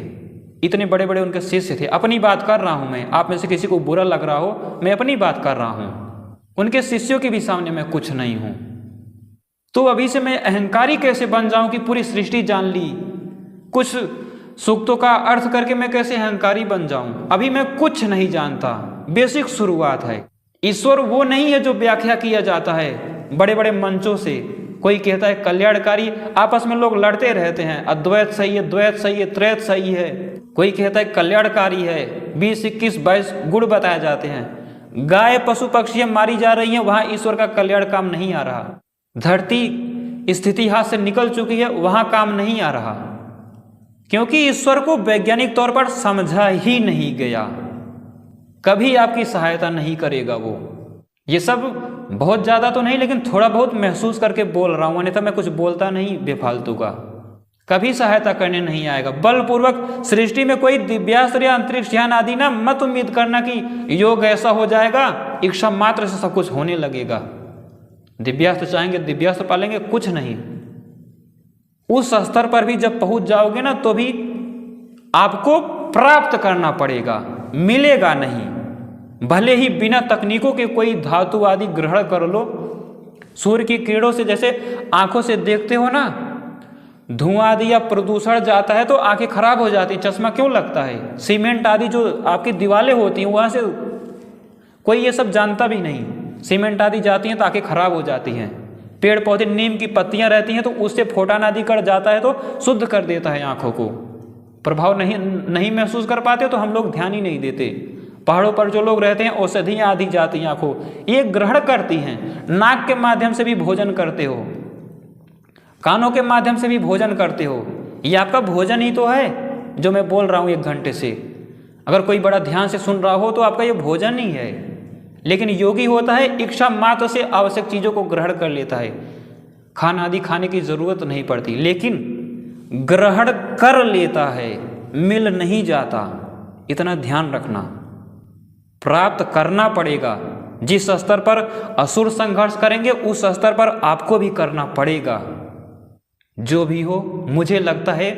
इतने बड़े बड़े उनके शिष्य थे। अपनी बात कर रहा हूं मैं, आप में से किसी को बुरा लग रहा हो, मैं अपनी बात कर रहा हूं। उनके शिष्यों के भी सामने मैं कुछ नहीं हूं। तो अभी से मैं अहंकारी कैसे बन जाऊं कि पूरी सृष्टि जान ली, कुछ सूक्तों का अर्थ करके मैं कैसे अहंकारी बन जाऊं? अभी मैं कुछ नहीं जानता, बेसिक शुरुआत है। ईश्वर वो नहीं है जो व्याख्या किया जाता है बड़े बड़े मंचों से। कोई कहता है कल्याणकारी, आपस में लोग लड़ते रहते हैं, अद्वैत सही है, द्वैत सही है, त्रैत सही है। कोई कहता है कल्याणकारी है, 20, 21, 22 गुण बताए जाते हैं। गाय पशु पक्षियां मारी जा रही हैं, वहां ईश्वर का कल्याण काम नहीं आ रहा। धरती स्थिति हाथ से निकल चुकी है, वहां काम नहीं आ रहा, क्योंकि ईश्वर को वैज्ञानिक तौर पर समझा ही नहीं गया। कभी आपकी सहायता नहीं करेगा वो। ये सब बहुत ज्यादा तो नहीं, लेकिन थोड़ा बहुत महसूस करके बोल रहा हूं, अन्यथा मैं कुछ बोलता नहीं बेफालतू का। कभी सहायता करने नहीं आएगा। बलपूर्वक सृष्टि में कोई दिव्यास्त्र या अंतरिक्ष यान आदि ना मत उम्मीद करना कि योग ऐसा हो जाएगा, इच्छा मात्र से सब कुछ होने लगेगा। दिव्यास्त्र चाहेंगे दिव्यास्त्र पालेंगे, कुछ नहीं। उस स्तर पर भी जब पहुंच जाओगे ना, तो भी आपको प्राप्त करना पड़ेगा, मिलेगा नहीं। भले ही बिना तकनीकों के कोई धातु आदि ग्रहण कर लो, सूर्य की किरणों से जैसे आंखों से देखते हो ना, धुआं आदि या प्रदूषण जाता है तो आंखें खराब हो जाती, चश्मा क्यों लगता है। सीमेंट आदि जो आपकी दीवारें होती हैं, वहां से कोई ये सब जानता भी नहीं। सीमेंट आदि जाती हैं तो आंखें खराब हो जाती हैं। पेड़ पौधे, नीम की पत्तियां रहती हैं तो उससे फोटान आदि कट जाता है तो शुद्ध कर देता है आंखों को। प्रभाव नहीं महसूस कर पाते तो हम लोग ध्यान ही नहीं देते। पहाड़ों पर जो लोग रहते हैं, औषधियां आदि जाती हैं आंखों, ये ग्रहण करती हैं। नाक के माध्यम से भी भोजन करते हो, कानों के माध्यम से भी भोजन करते हो। ये आपका भोजन ही तो है जो मैं बोल रहा हूं 1 घंटे से। अगर कोई बड़ा ध्यान से सुन रहा हो तो आपका ये भोजन ही है। लेकिन योगी होता है इच्छा मात्र से आवश्यक चीजों को ग्रहण कर लेता है, खाना आदि खाने की जरूरत नहीं पड़ती, लेकिन ग्रहण कर लेता है, मिल नहीं जाता। इतना ध्यान रखना, प्राप्त करना पड़ेगा। जिस स्तर पर असुर संघर्ष करेंगे उस स्तर पर आपको भी करना पड़ेगा। जो भी हो, मुझे लगता है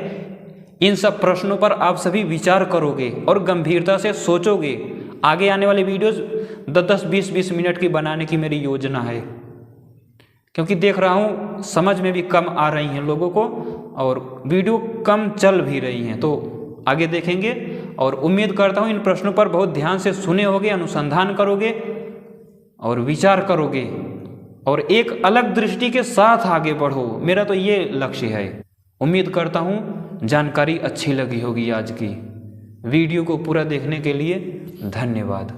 इन सब प्रश्नों पर आप सभी विचार करोगे और गंभीरता से सोचोगे। आगे आने वाली वीडियोस 10-10, 20-20 मिनट की बनाने की मेरी योजना है, क्योंकि देख रहा हूँ समझ में भी कम आ रही हैं लोगों को और वीडियो कम चल भी रही हैं। तो आगे देखेंगे और उम्मीद करता हूँ इन प्रश्नों पर बहुत ध्यान से सुने होगे, अनुसंधान करोगे और विचार करोगे और एक अलग दृष्टि के साथ आगे बढ़ो। मेरा तो ये लक्ष्य है। उम्मीद करता हूँ जानकारी अच्छी लगी होगी। आज की वीडियो को पूरा देखने के लिए धन्यवाद।